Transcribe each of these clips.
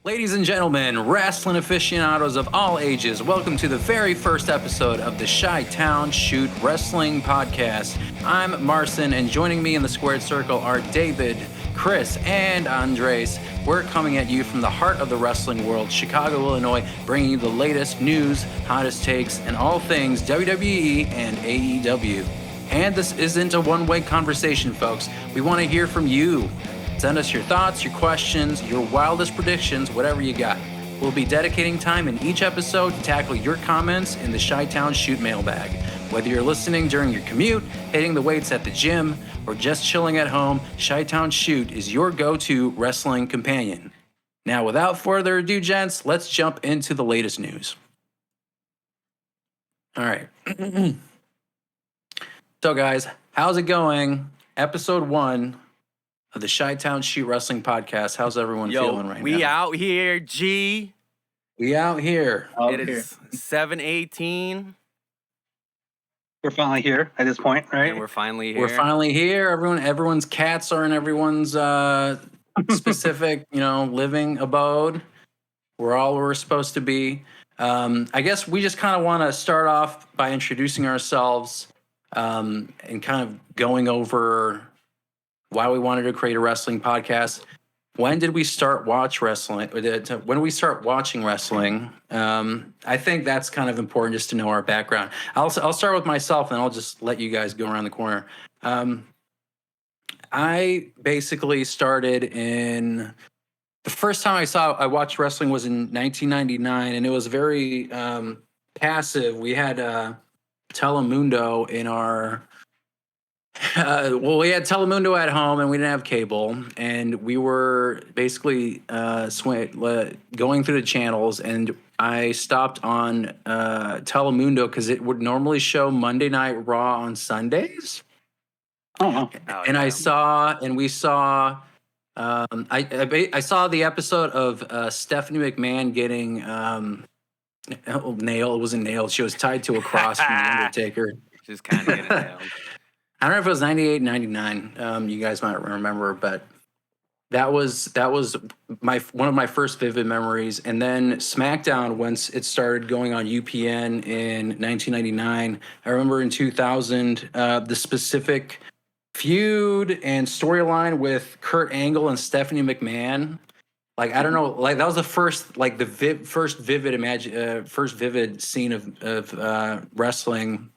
Ladies and gentlemen, wrestling aficionados of all ages, welcome to the very first episode of the Chi-Town Shoot Wrestling Podcast. I'm Marcin, and joining me in the squared circle are David, Chris, and Andres. We're coming at you from the heart of the wrestling world, Chicago, Illinois, bringing you the latest news, hottest takes, and all things WWE and AEW. And this isn't a one-way conversation, folks. We want to hear from you. Send us your thoughts, your questions, your wildest predictions, whatever you got. We'll be dedicating time in each episode to tackle your comments in the Chi-Town Shoot mailbag. Whether you're listening during your commute, hitting the weights at the gym, or just chilling at home, Chi-Town Shoot is your go-to wrestling companion. Now, without further ado, gents, let's jump into the latest news. All right. So, guys, how's it going? Episode 1 of the Chi-Town Shoot Wrestling Podcast. How's everyone feeling right now? We out here, G. We out here. It is 7:18. We're finally here at this point, right? And we're finally here. We're finally here. Everyone's cats are in everyone's specific, living abode. We're all where we're supposed to be. I guess we just kind of want to start off by introducing ourselves and kind of going over why we wanted to create a wrestling podcast. When did we start watching wrestling? When we start watching wrestling, I think that's kind of important just to know our background. I'll start with myself, and I'll just let you guys go around the corner. I basically started in the first time I watched wrestling was in 1999, and it was very passive. We had Telemundo in our. We had Telemundo at home, and we didn't have cable, and we were basically going through the channels, and I stopped on Telemundo because it would normally show Monday Night Raw on Sundays. Oh, and I saw the episode of Stephanie McMahon getting nailed. It wasn't nailed. She was tied to a cross from The Undertaker. Just kind of getting nailed. I don't know if it was 98, 99. You guys might remember, but that was one of my first vivid memories. And then SmackDown, once it started going on UPN in 1999, I remember in 2000, the specific feud and storyline with Kurt Angle and Stephanie McMahon. Like, I don't know, like that was the first, like first vivid scene of wrestling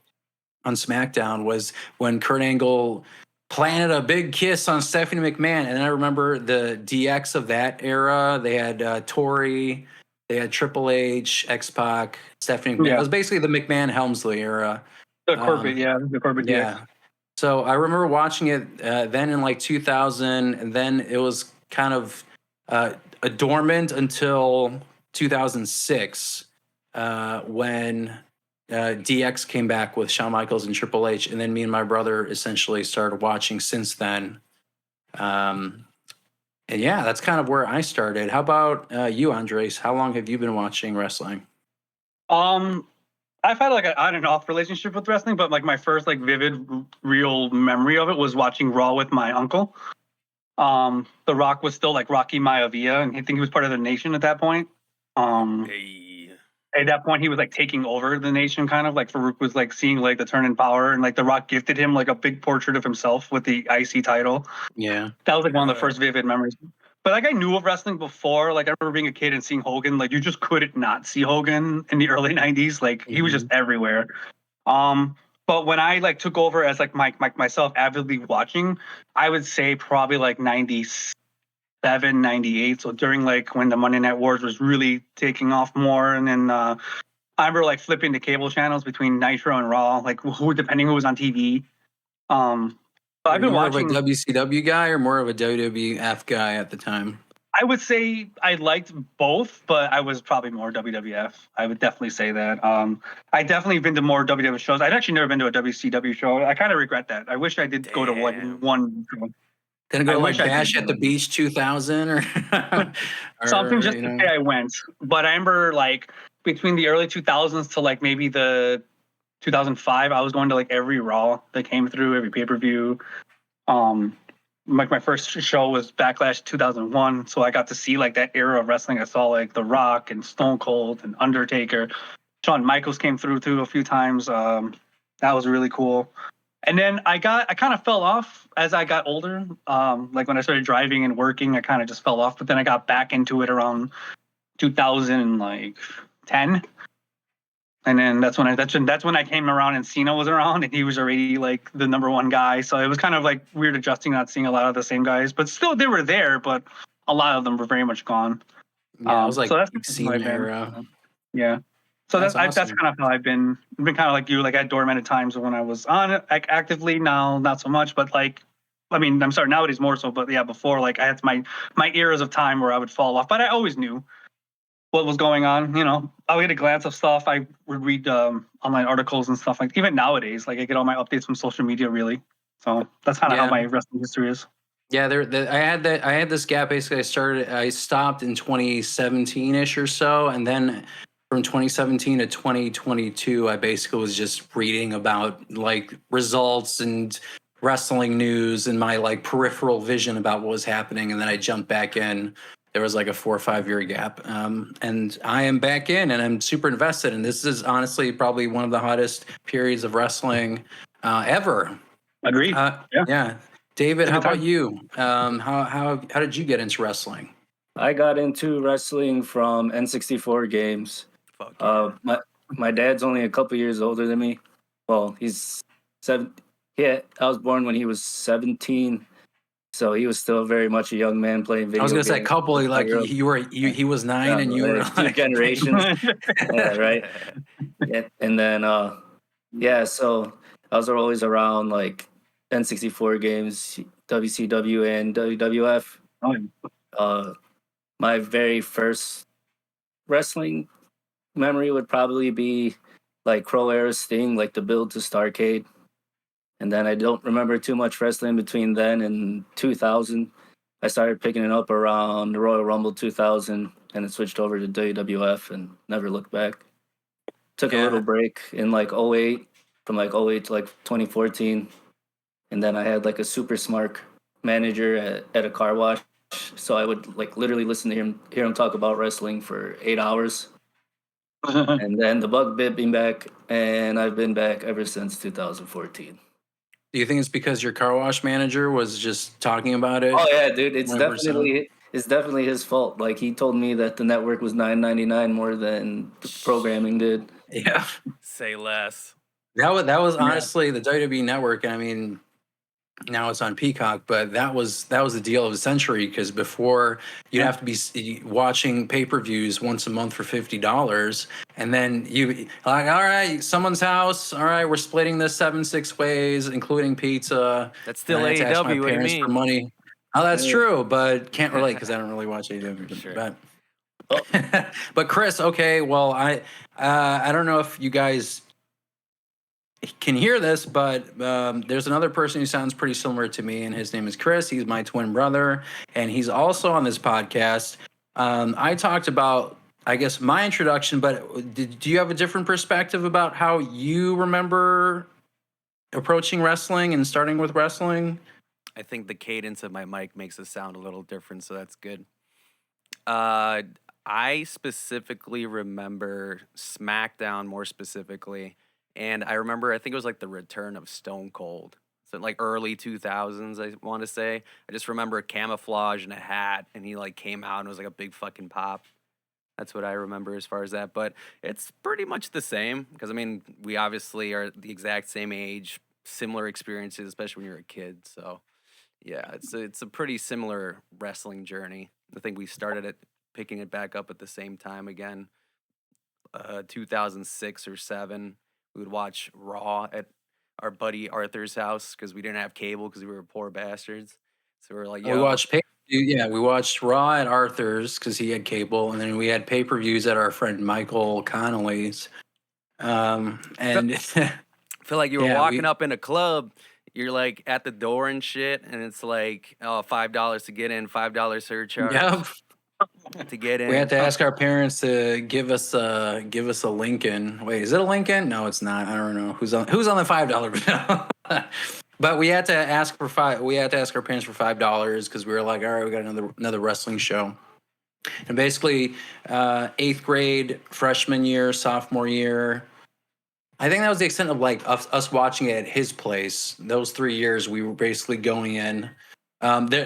on SmackDown was when Kurt Angle planted a big kiss on Stephanie McMahon. And I remember the DX of that era. They had Tori, they had Triple H, X-Pac, Stephanie McMahon. Yeah. It was basically the McMahon-Helmsley era. the Corbett, the Corbett. Yeah. So I remember watching it then in like 2000, and then it was kind of dormant until 2006 when DX came back with Shawn Michaels and Triple H, and then me and my brother essentially started watching since then. And yeah, that's kind of where I started. How about you, Andres? How long have you been watching wrestling? I've had like an on and off relationship with wrestling, but like my first like vivid, real memory of it was watching Raw with my uncle. The Rock was still like Rocky Maivia, and I think he was part of the Nation at that point. At that point, he was like taking over the Nation, kind of like Farouk was like seeing like the turn in power, and like The Rock gifted him like a big portrait of himself with the IC title. Yeah, that was like one of the first vivid memories. But like I knew of wrestling before. Like I remember being a kid and seeing Hogan. Like you just couldn't not see Hogan in the early '90s. Like he was just everywhere. But when I like took over as like myself avidly watching, I would say probably like 97, 98. So during like when the Monday Night Wars was really taking off more, and then I remember like flipping the cable channels between Nitro and Raw, like depending who was on TV. So I've been watching. More of a WCW guy or more of a WWF guy at the time? I would say I liked both, but I was probably more WWF. I would definitely say that. I definitely been to more WWF shows. I'd actually never been to a WCW show. I kind of regret that. I wish I did go to one. Didn't go to like Bash at the Beach 2000 or something just to say I went. But I remember like between the early 2000s to like maybe the 2005, I was going to like every Raw that came through, every pay-per-view. my first show was Backlash 2001, so I got to see like that era of wrestling. I saw like The Rock and Stone Cold and Undertaker. Shawn Michaels came through too a few times. That was really cool. And then I kind of fell off as I got older. Like when I started driving and working, I kind of just fell off. But then I got back into it around 2010. And then that's when I came around and Cena was around and he was already like the number one guy. So it was kind of like weird adjusting, not seeing a lot of the same guys, but still they were there, but a lot of them were very much gone. Yeah, it was like so that's Cena era. Yeah. So That's that's awesome. kind of how I've been kind of like you, like at dormant at times when I was on it, like actively. Now not so much, but like I mean, I'm sorry, nowadays more so, but yeah, before like I had my eras of time where I would fall off, but I always knew what was going on. I would get a glance of stuff. I would read online articles and stuff. Like even nowadays, like I get all my updates from social media, really. So that's kind of how my wrestling history is. Yeah, I had this gap. Basically, I stopped in 2017ish or so, and then from 2017 to 2022, I basically was just reading about like results and wrestling news and my like peripheral vision about what was happening, and then I jumped back in. There was like a 4 or 5 year gap, and I am back in, and I'm super invested. And this is honestly probably one of the hottest periods of wrestling ever. Agreed. Yeah. David, how about you? How did you get into wrestling? I got into wrestling from N64 games. Fuck yeah. My dad's only a couple years older than me. Well, he's 7. Yeah, I was born when he was 17, so he was still very much a young man playing video games. I was gonna say couple, like he was 9 and you were two like generations. Yeah, right. Yeah, and then so I was always around like N64 games, WCW and WWF. My very first wrestling memory would probably be like Crow Era Sting, like the build to Starrcade. And then I don't remember too much wrestling between then and 2000. I started picking it up around the Royal Rumble 2000 and it switched over to WWF and never looked back. Took a little break in like 08, from like 08 to like 2014. And then I had like a super smart manager at a car wash. So I would like literally listen to hear him talk about wrestling for 8 hours. And then the bug bit me back, and I've been back ever since 2014. Do you think it's because your car wash manager was just talking about it? Oh yeah, dude, it's 100%? definitely his fault. Like he told me that the network was $9.99 more than the programming did. Yeah. Say less. That was honestly the WWE network. I mean, now it's on Peacock, but that was the deal of the century, because before you'd have to be watching pay-per-views once a month for $50, and then you like, all right, someone's house, all right, we're splitting this 7-6 ways, incling pizza. That's still And I had to ask my AEW. What do you parents mean? for money. Oh, that's true, but can't relate because I don't really watch AEW. Sure. But Chris, okay, well, I don't know if you guys can hear this, but there's another person who sounds pretty similar to me, and his name is Chris. He's my twin brother, and he's also on this podcast. I talked about, I guess, my introduction, but do you have a different perspective about how you remember approaching wrestling and starting with wrestling? I think the cadence of my mic makes it sound a little different, so that's good. I specifically remember SmackDown more specifically. And I remember, I think it was like the return of Stone Cold. So like early 2000s, I want to say. I just remember a camouflage and a hat, and he like came out and it was like a big fucking pop. That's what I remember as far as that. But it's pretty much the same, because I mean, we obviously are the exact same age, similar experiences, especially when you're a kid. So yeah, it's a pretty similar wrestling journey. I think we started it picking it back up at the same time again, 2006 or 7. We would watch Raw at our buddy Arthur's house because we didn't have cable because we were poor bastards. So we were like, yo. We watched Raw at Arthur's because he had cable, and then we had pay-per-views at our friend Michael Connolly's. And I feel like you were walking up in a club, you're like at the door and shit, and it's like, oh, $5 to get in, $5 surcharge. Yep. To get in. We had to ask our parents to give us a Lincoln. Wait, is it a Lincoln? No, it's not. I don't know who's on the $5 bill. But we had to ask for we had to ask our parents for $5 because we were like, all right, we got another wrestling show. And basically, 8th grade, freshman year, sophomore year. I think that was the extent of like us watching it at his place. Those 3 years, we were basically going in.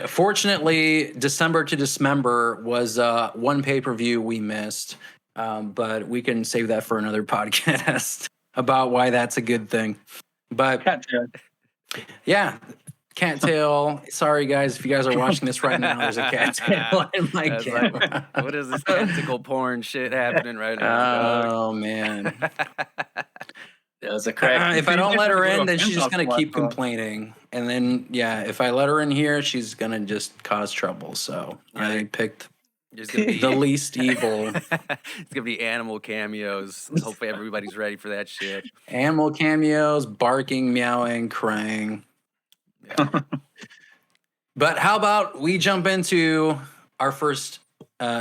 Fortunately, December to Dismember was one pay-per-view we missed, but we can save that for another podcast about why that's a good thing. But yeah, cattail. Sorry, guys, if you guys are watching this right now, there's a cattail in my That's camera. What is this tentacle porn shit happening right now, dog? Oh man. That was a crack. If I don't let her in, then she's just gonna keep complaining, and then if I let her in here, she's gonna just cause trouble. So I picked the least evil. It's gonna be animal cameos. Hopefully everybody's ready for that shit. Animal cameos, barking, meowing, crying. Yeah. But how about we jump into our first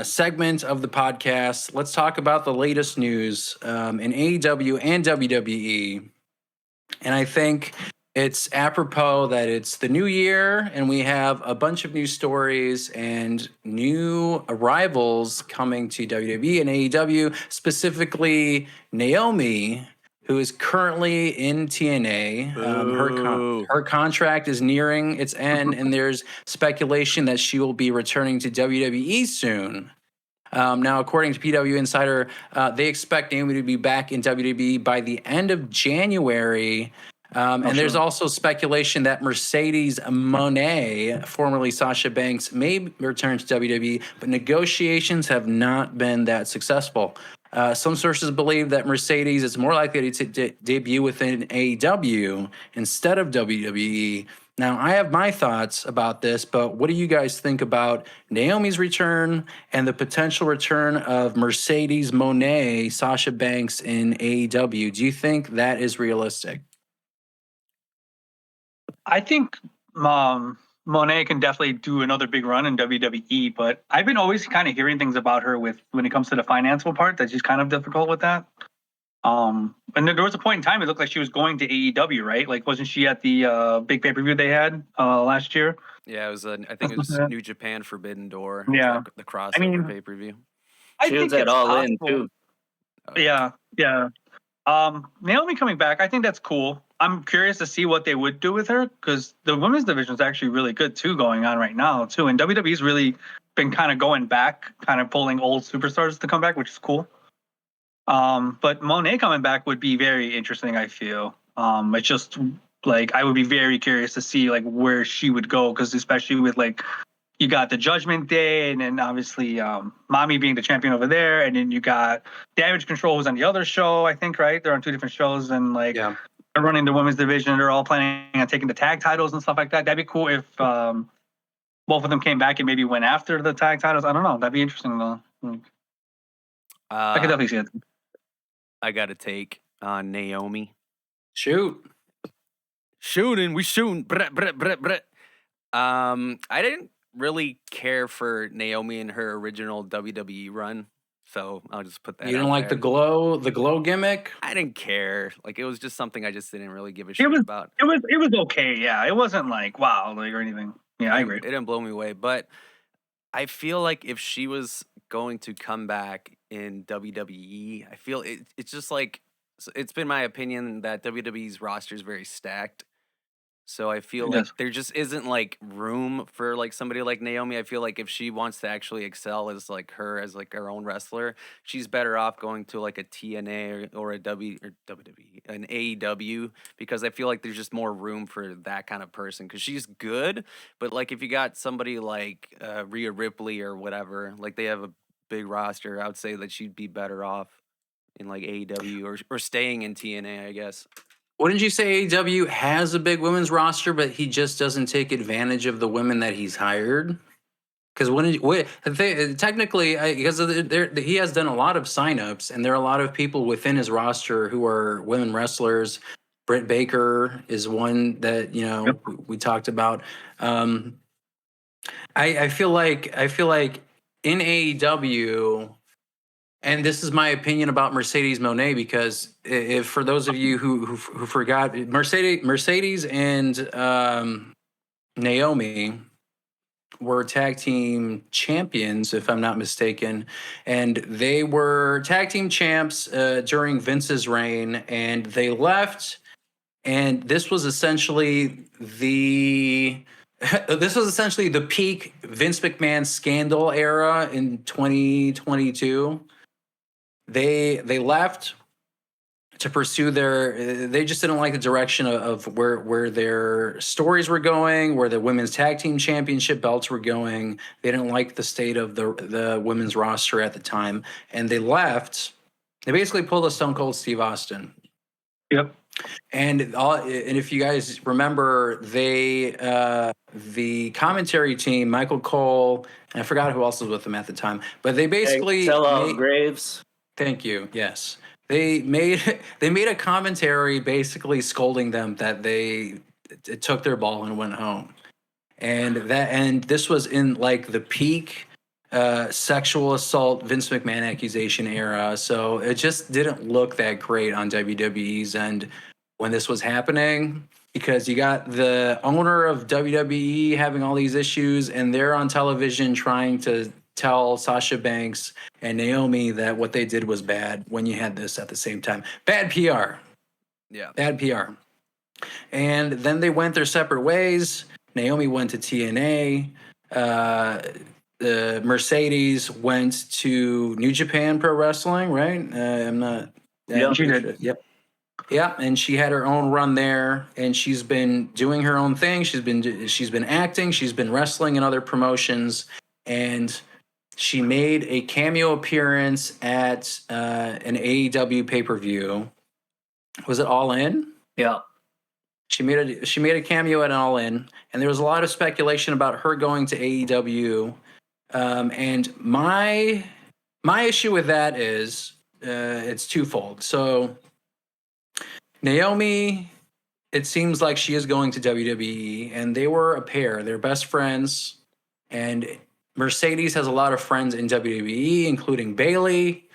segment of the podcast? Let's talk about the latest news in AEW and WWE. And I think it's apropos that it's the new year and we have a bunch of new stories and new arrivals coming to WWE and AEW, specifically Naomi, who is currently in TNA. Her contract is nearing its end, and there's speculation that she will be returning to WWE soon. Now, according to PW Insider, they expect Naomi to be back in WWE by the end of January. And there's also speculation that Mercedes Mone, formerly Sasha Banks, may return to WWE, but negotiations have not been that successful. Some sources believe that Mercedes is more likely to debut within AEW instead of WWE. Now, I have my thoughts about this, but what do you guys think about Naomi's return and the potential return of Mercedes Moné, Sasha Banks in AEW? Do you think that is realistic? I think Monet can definitely do another big run in WWE, but I've been always kind of hearing things about her when it comes to the financial part that she's kind of difficult with that. And there was a point in time it looked like she was going to AEW, right? Like, wasn't she at the big pay-per-view they had last year? Yeah, it was. I think it was New Japan Forbidden Door. Yeah, like the crossover pay-per-view. She was at All In too. Yeah. Naomi coming back, I think that's cool. I'm curious to see what they would do with her because the women's division is actually really good too going on right now too, and WWE's really been kind of going back, kind of pulling old superstars to come back, which is cool. But Monet coming back would be very interesting. I feel it's just like I would be very curious to see like where she would go because especially with like you got the Judgment Day and then obviously Mommy being the champion over there, and then you got Damage Control who's on the other show. I think right, they're on two different shows and like. Yeah. They're running the women's division. They're all planning on taking the tag titles and stuff like that. That'd be cool if both of them came back and maybe went after the tag titles. I don't know. That'd be interesting though. I could definitely see it. I got a take on Naomi. Shooting. We shooting. Brett. I didn't really care for Naomi in her original WWE run. So I'll just put that. You didn't like the glow gimmick? I didn't care. Like it was just something I just didn't really give a shit about. It was okay. Yeah, it wasn't like wow, like or anything. Yeah, I agree. It didn't blow me away, but I feel like if she was going to come back in WWE, I feel it's just like it's been my opinion that WWE's roster is very stacked. So I feel like there just isn't like room for like somebody like Naomi. I feel like if she wants to actually excel as like her own wrestler, she's better off going to like a TNA or a WWE, an AEW, because I feel like there's just more room for that kind of person because she's good. But like if you got somebody like Rhea Ripley or whatever, like they have a big roster, I would say that she'd be better off in like AEW or staying in TNA, I guess. Wouldn't you say AEW has a big women's roster, but he just doesn't take advantage of the women that he's hired? Because technically, because he has done a lot of signups, and there are a lot of people within his roster who are women wrestlers. Britt Baker is one that we talked about. I feel like in AEW, And this is my opinion about Mercedes Moné, because if for those of you who forgot, Mercedes and Naomi were tag team champions, if I'm not mistaken, and they were tag team champs during Vince's reign, and they left. And this was essentially the peak Vince McMahon scandal era in 2022. They left to pursue they just didn't like the direction of where their stories were going, where the women's tag team championship belts were going. They didn't like the state of the women's roster at the time, and they left. They basically pulled a Stone Cold Steve Austin. Yep. And if you guys remember, the commentary team, Michael Cole, and I forgot who else was with them at the time, but they basically Graves. Thank you. Yes, they made a commentary basically scolding them that they took their ball and went home, and this was in like the peak sexual assault Vince McMahon accusation era. So it just didn't look that great on WWE's end when this was happening, because you got the owner of WWE having all these issues, and they're on television trying to tell Sasha Banks and Naomi that what they did was bad, when you had this at the same time. Bad PR. Yeah. Bad PR. And then they went their separate ways. Naomi went to TNA. The Mercedes went to New Japan Pro Wrestling, right? I'm not. Yeah, she did. Yep. Yeah, and she had her own run there, and she's been doing her own thing. She's been acting. She's been wrestling in other promotions, and she made a cameo appearance at an AEW pay-per-view. Was it All In? Yeah. She made a cameo at All In, and there was a lot of speculation about her going to AEW. And my issue with that is it's twofold. So Naomi, it seems like she is going to WWE, and they were a pair. They're best friends, and Mercedes has a lot of friends in WWE, including Bayley.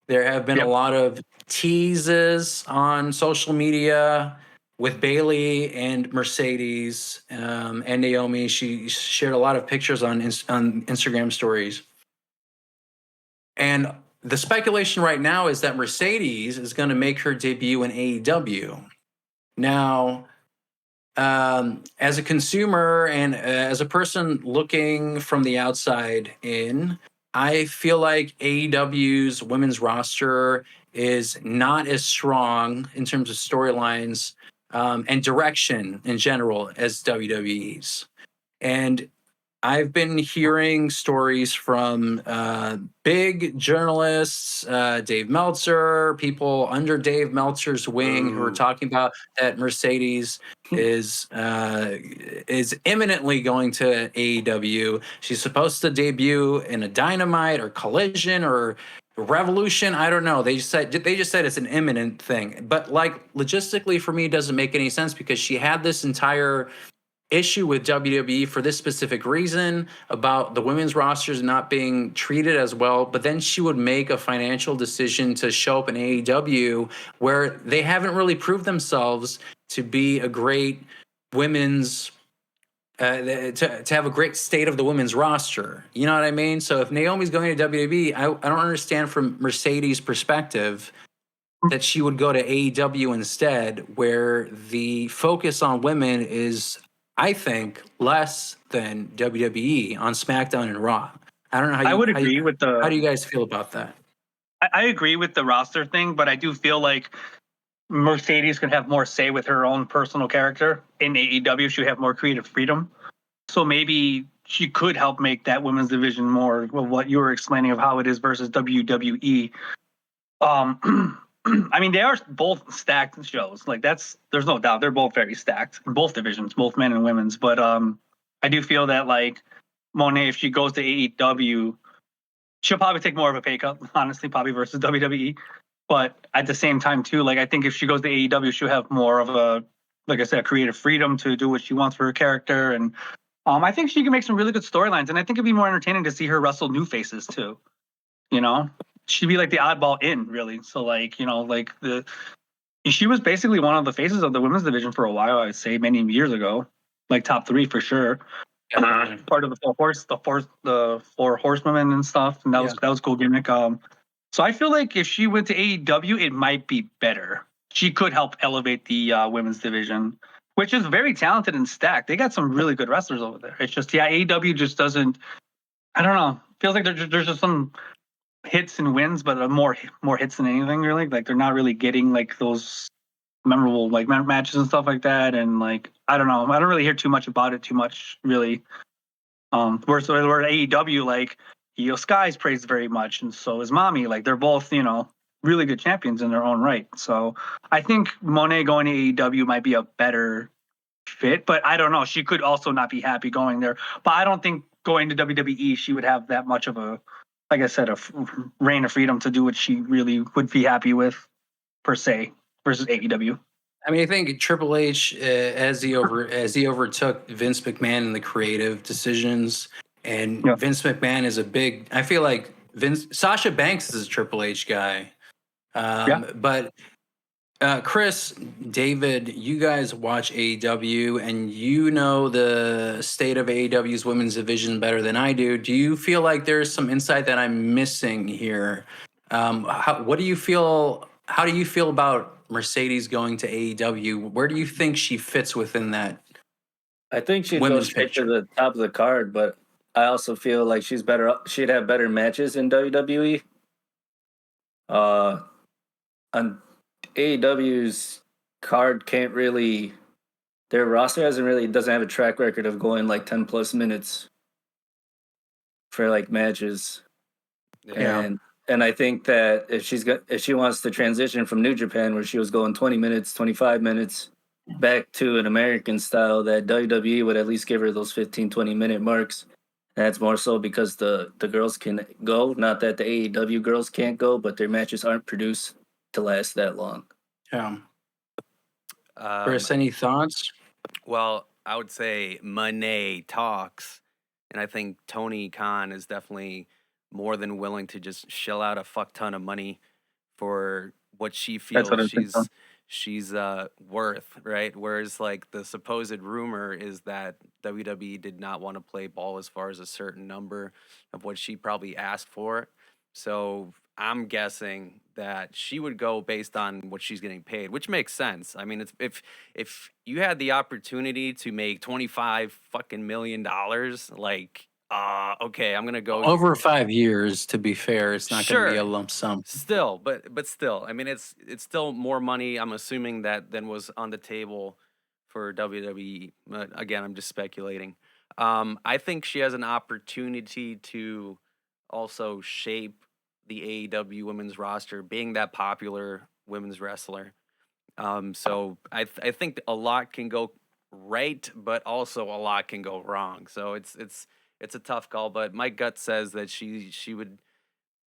There have been a lot of teases on social media with Bayley and Mercedes and Naomi. She shared a lot of pictures on Instagram stories. And the speculation right now is that Mercedes is going to make her debut in AEW. Now, as a consumer and as a person looking from the outside in, I feel like AEW's women's roster is not as strong in terms of storylines and direction in general as WWE's. And I've been hearing stories from big journalists, Dave Meltzer, people under Dave Meltzer's wing, who are talking about that Mercedes is imminently going to AEW. She's supposed to debut in a Dynamite or Collision or Revolution. I don't know. They just said it's an imminent thing. But like logistically for me, it doesn't make any sense, because she had this entire issue with WWE for this specific reason about the women's rosters not being treated as well, but then she would make a financial decision to show up in AEW, where they haven't really proved themselves to be a great women's to have a great state of the women's roster. You know what I mean? So if Naomi's going to WWE, I don't understand from Mercedes' perspective that she would go to AEW instead, where the focus on women is, I think, less than WWE on SmackDown and Raw. I don't know how you, I would agree with the. How do you guys feel about that? I agree with the roster thing, but I do feel like Mercedes can have more say with her own personal character. In AEW, she would have more creative freedom. So maybe she could help make that women's division more of what you were explaining of how it is versus WWE. I mean, they are both stacked shows. Like there's no doubt they're both very stacked in both divisions, both men and women's. But I do feel that like Mone, if she goes to AEW, she'll probably take more of a pay cut, honestly, probably versus WWE. But at the same time, too, like I think if she goes to AEW, she'll have more of a, like I said, creative freedom to do what she wants for her character. And I think she can make some really good storylines. And I think it'd be more entertaining to see her wrestle new faces, too. You know, she'd be like the oddball in, really. So like, like she was basically one of the faces of the women's division for a while. I'd say many years ago, like top 3 for sure. Part of the four horsewomen and stuff, and that was a cool gimmick. So I feel like if she went to AEW, it might be better. She could help elevate the women's division, which is very talented and stacked. They got some really good wrestlers over there. It's just AEW just doesn't. I don't know. Feels like there's just some hits and wins, but more hits than anything really. Like they're not really getting like those memorable like matches and stuff like that. And like I don't know. I don't really hear too much about it. Too much really. Whereas AEW, like Io Sky's praised very much, and so is Mommy. Like they're both, really good champions in their own right. So I think Monet going to AEW might be a better fit, but I don't know. She could also not be happy going there. But I don't think going to WWE, she would have that much of a, like I said, reign of freedom to do what she really would be happy with, per se, versus AEW. I mean, I think Triple H, as he overtook Vince McMahon in the creative decisions, and Vince McMahon is a big. I feel like Sasha Banks is a Triple H guy, but Chris, David, you guys watch AEW, and you know the state of AEW's women's division better than I do. Do you feel like there's some insight that I'm missing here? What do you feel? How do you feel about Mercedes going to AEW? Where do you think she fits within that? I think she'd go straight to the top of the card, but I also feel like she'd have better matches in WWE. On AEW's card their roster doesn't have a track record of going like 10 plus minutes for like matches. And I think that if she wants to transition from New Japan, where she was going 20 minutes, 25 minutes, back to an American style, that WWE would at least give her those 15, 20-minute marks. And that's more so because the girls can go. Not that the AEW girls can't go, but their matches aren't produced to last that long. Yeah. Chris, any thoughts? Well, I would say Monet talks, and I think Tony Khan is definitely more than willing to just shell out a fuck ton of money for what she feels she's worth, right? Whereas like the supposed rumor is that WWE did not want to play ball as far as a certain number of what she probably asked for. So I'm guessing that she would go based on what she's getting paid, which makes sense. I mean, if you had the opportunity to make $25 fucking million, like okay, I'm gonna go over 5 years. To be fair, it's not going to be a lump sum. Still, but still, I mean, it's still more money. I'm assuming than was on the table for WWE. Again, I'm just speculating. I think she has an opportunity to also shape the AEW women's roster, being that popular women's wrestler. So I think a lot can go right, but also a lot can go wrong. So it's a tough call, but my gut says that she would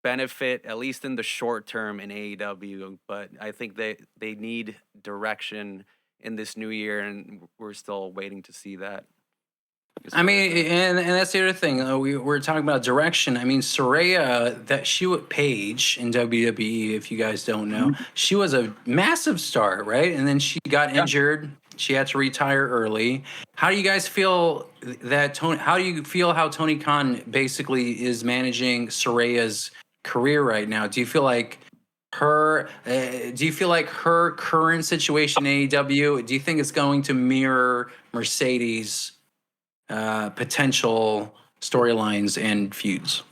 benefit at least in the short term in AEW. But I think they need direction in this new year, and we're still waiting to see that. I mean, and that's the other thing. We're talking about direction. I mean, Saraya, Paige in WWE, if you guys don't know, she was a massive star, right? And then she got injured. She had to retire early. How do you guys feel how do you feel how Tony Khan basically is managing Saraya's career right now? Do you feel like her current situation in AEW, do you think it's going to mirror Mercedes' potential storylines and feuds?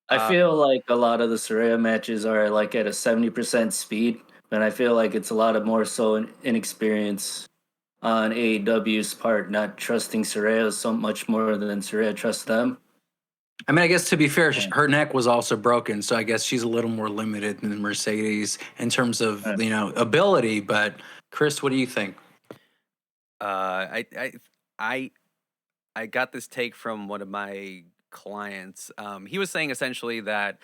I feel like a lot of the Saraya matches are like at a 70% speed, and I feel like it's a lot of more so inexperience on AEW's part, not trusting Saraya so much more than Saraya trusts them. I mean, I guess to be fair, her neck was also broken, so I guess she's a little more limited than Mercedes in terms of ability. But Chris, what do you think? I got this take from one of my clients. He was saying essentially that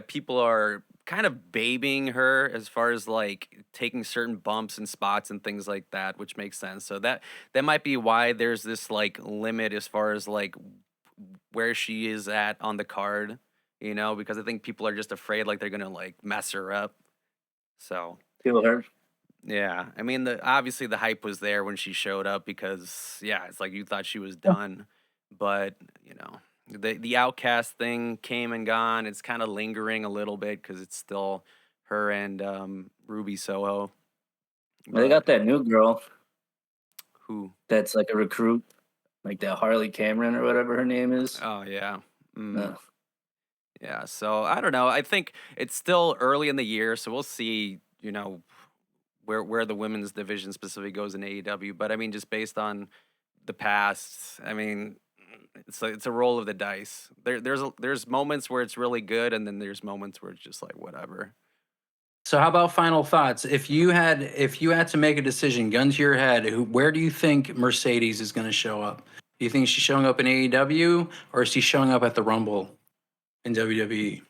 people are kind of babying her as far as like taking certain bumps and spots and things like that, which makes sense. So that might be why there's this like limit as far as like where she is at on the card you know, because I think people are just afraid like they're gonna like mess her up. So Kill her. yeah, I mean, obviously the hype was there when she showed up because yeah, it's like you thought she was done, but you know, the Outcast thing came and gone. It's kind of lingering a little bit because it's still her and Ruby Soho. They got that new girl Who? that's like a recruit, like that Harley Cameron or whatever her name is. Oh yeah. Uh, Yeah, so I don't know. I think it's still early in the year, so we'll see, you know, where the women's division specifically goes in AEW. But I mean, just based on the past, I mean, it's a roll of the dice. There's moments where it's really good, and then there's moments where it's just like whatever. So how about final thoughts? If you had to make a decision, gun to your head, where do you think Mercedes is going to show up? Do you think she's showing up in AEW or is she showing up at the Rumble in WWE?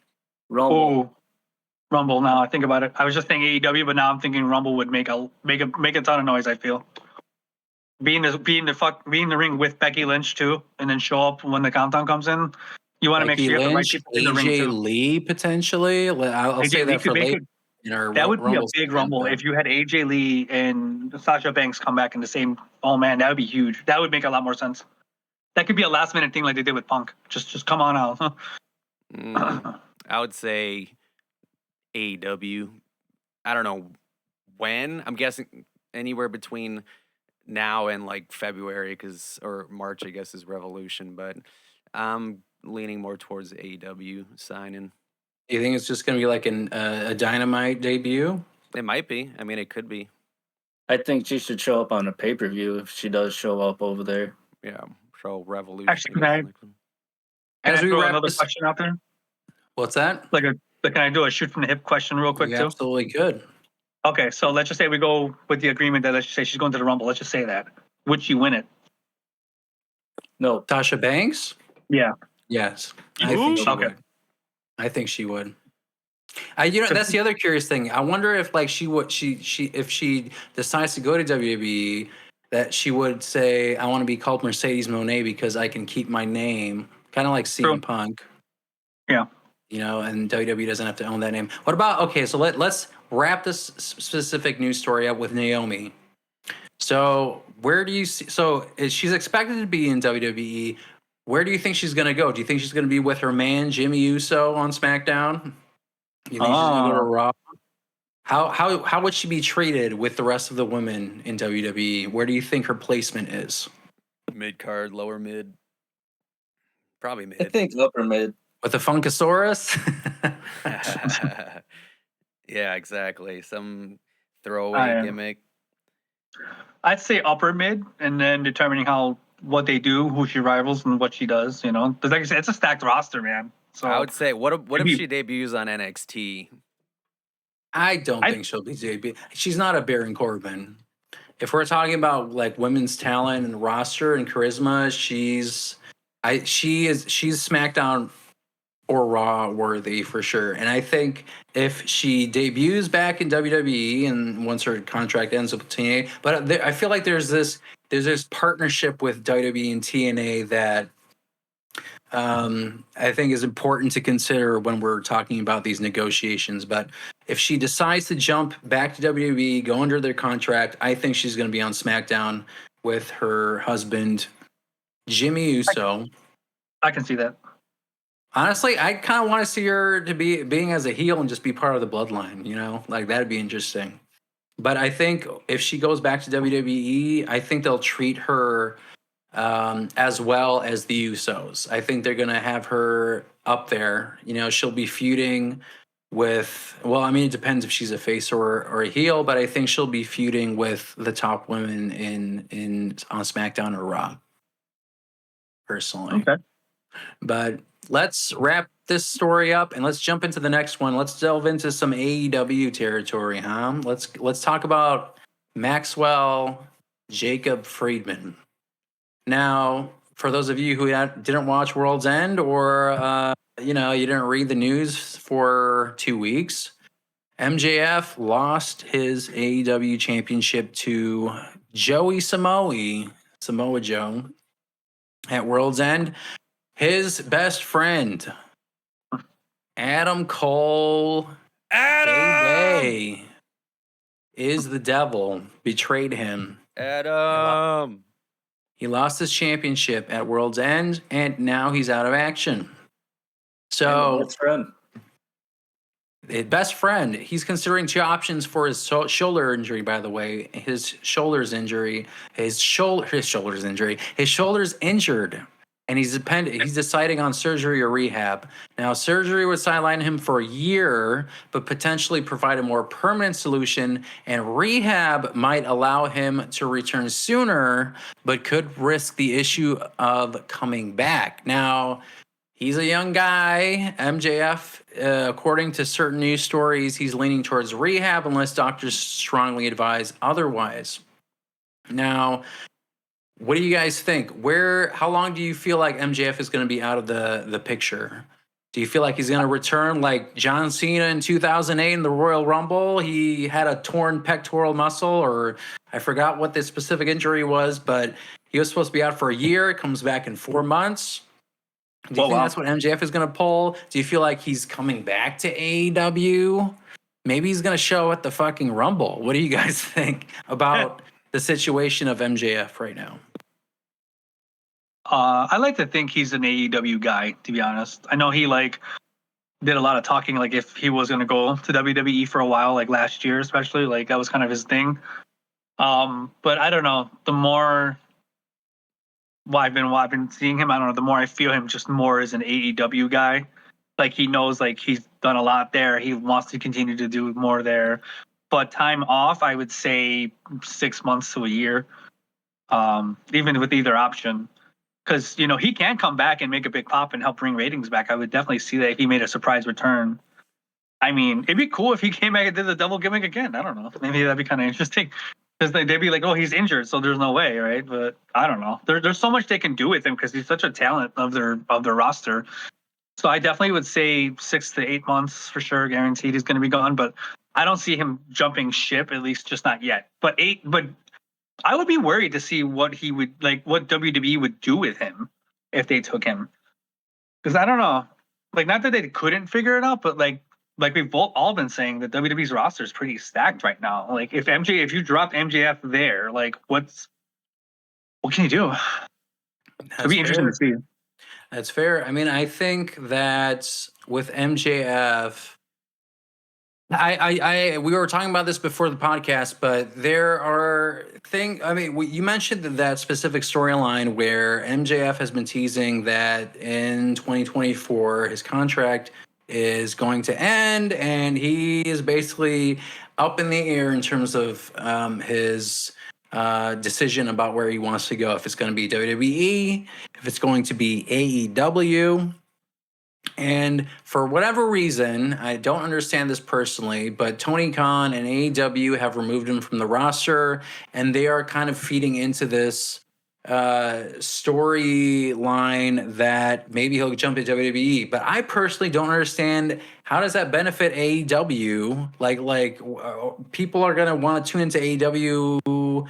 Rumble. Oh, Rumble. Now I think about it. I was just thinking AEW, but now I'm thinking Rumble would make a ton of noise. I feel be in the ring with Becky Lynch too, and then show up when the countdown comes in. You want to make Becky sure you have the right Lynch, people in the ring AJ too. Lee potentially. I'll AJ say Lee that for could make later it. in our That would be a Rumble big segment, Rumble but- if you had AJ Lee and Sasha Banks come back in the same. Oh man, that would be huge. That would make a lot more sense. That could be a last minute thing like they did with Punk. Just come on out. I would say AEW. I don't know when. I'm guessing anywhere between now and like February, or March, I guess, is Revolution. But I'm leaning more towards AEW signing. Do you think it's just going to be like a Dynamite debut? It might be. I mean, it could be. I think she should show up on a pay-per-view if she does show up over there. Yeah. So Revolution. Actually, I guess, can I As we throw wrap another this- question out there? What's that? Can I do a shoot from the hip question real quick You too? absolutely could. Okay, so let's just say we go with the agreement that let's just say she's going to the Rumble. Let's just say that. Would she win it? No, Tasha Banks? Yeah. Yes. I think she Okay. would. I think she would. That's the other curious thing. I wonder if like if she decides to go to WWE, that she would say, I want to be called Mercedes Moné because I can keep my name. Kind of like CM True. Punk. Yeah. You know, and WWE doesn't have to own that name. What about, okay, so let's wrap this specific news story up with Naomi. So where do you see, she's expected to be in WWE. Where do you think she's going to go? Do you think she's going to be with her man, Jimmy Uso, on SmackDown? You think she's going to go to Raw? How would she be treated with the rest of the women in WWE? Where do you think her placement is? Mid card, lower mid. Probably I mid. think upper mid. With the Funkasaurus? Yeah, exactly. Some throwaway gimmick. I'd say upper mid, and then determining what they do, who she rivals, and what she does. You know, because like I said, it's a stacked roster, man. So I would say, what if maybe- she debuts on NXT? I don't think she'll be JB. She's not a Baron Corbin. If we're talking about like women's talent and roster and charisma, she's SmackDown or Raw worthy for sure. And I think if she debuts back in WWE and once her contract ends with TNA, but I feel like there's this partnership with WWE and TNA that I think is important to consider when we're talking about these negotiations. But if she decides to jump back to WWE, go under their contract, I think she's going to be on SmackDown with her husband, Jimmy Uso. I can see that. Honestly, I kind of want to see her to be being as a heel and just be part of the bloodline, you know? Like, that'd be interesting. But I think if she goes back to WWE, I think they'll treat her as well as the Usos. I think they're going to have her up there. You know, she'll be feuding with, well, I mean, it depends if she's a face or a heel, but I think she'll be feuding with the top women on SmackDown or Raw, personally. Okay. But let's wrap this story up and let's jump into the next one. Let's delve into some AEW territory, huh? Let's talk about Maxwell Jacob Friedman. Now, for those of you who didn't watch World's End or you didn't read the news for 2 weeks, MJF lost his AEW championship to Joey Samoa Joe at World's End. His best friend, Adam Cole, baby, is the devil, betrayed him. Adam. He lost his championship at World's End, and now he's out of action. So, Best friend. his best friend, he's considering 2 options for his shoulder injury, by the way. His shoulder's injured, and he's deciding on surgery or rehab. Now, surgery would sideline him for a year, but potentially provide a more permanent solution, and rehab might allow him to return sooner, but could risk the issue of coming back. Now, he's a young guy. MJF, according to certain news stories, he's leaning towards rehab unless doctors strongly advise otherwise. Now, what do you guys think? How long do you feel like MJF is going to be out of the picture? Do you feel like he's going to return like John Cena in 2008 in the Royal Rumble? He had a torn pectoral muscle, or I forgot what the specific injury was, but he was supposed to be out for a year. Comes back in 4 months. Do you think that's what MJF is going to pull? Do you feel like he's coming back to AEW? Maybe he's going to show at the fucking Rumble. What do you guys think about the situation of MJF right now? I like to think he's an AEW guy, to be honest. I know he did a lot of talking, like if he was going to go to WWE for a while, like last year especially, like that was kind of his thing. But I don't know. The more I've been seeing him, I don't know. The more I feel him, just more as an AEW guy. Like he knows, like he's done a lot there. He wants to continue to do more there. But time off, I would say 6 months to a year, even with either option. Because, he can come back and make a big pop and help bring ratings back. I would definitely see that if he made a surprise return. I mean, it'd be cool if he came back and did the double gimmick again. I don't know. Maybe that'd be kind of interesting. Because they'd be like, oh, he's injured, so there's no way, right? But I don't know. There's so much they can do with him because he's such a talent of their roster. So I definitely would say 6 to 8 months for sure, guaranteed he's going to be gone. But I don't see him jumping ship, at least just not yet. But I would be worried to see what he would what WWE would do with him if they took him. Because I don't know, not that they couldn't figure it out, but like we've all been saying that WWE's roster is pretty stacked right now. Like if you drop MJF there, what can you do? It'd be interesting to see. That's fair. I mean, I think that with MJF, we were talking about this before the podcast, but there are things. I mean, you mentioned that specific storyline where MJF has been teasing that in 2024 his contract is going to end, and he is basically up in the air in terms of his decision about where he wants to go. If it's going to be WWE, if it's going to be AEW. And for whatever reason, I don't understand this personally, but Tony Khan and AEW have removed him from the roster, and they are kind of feeding into this storyline that maybe he'll jump into WWE. But I personally don't understand, how does that benefit AEW? People are going to want to tune into AEW.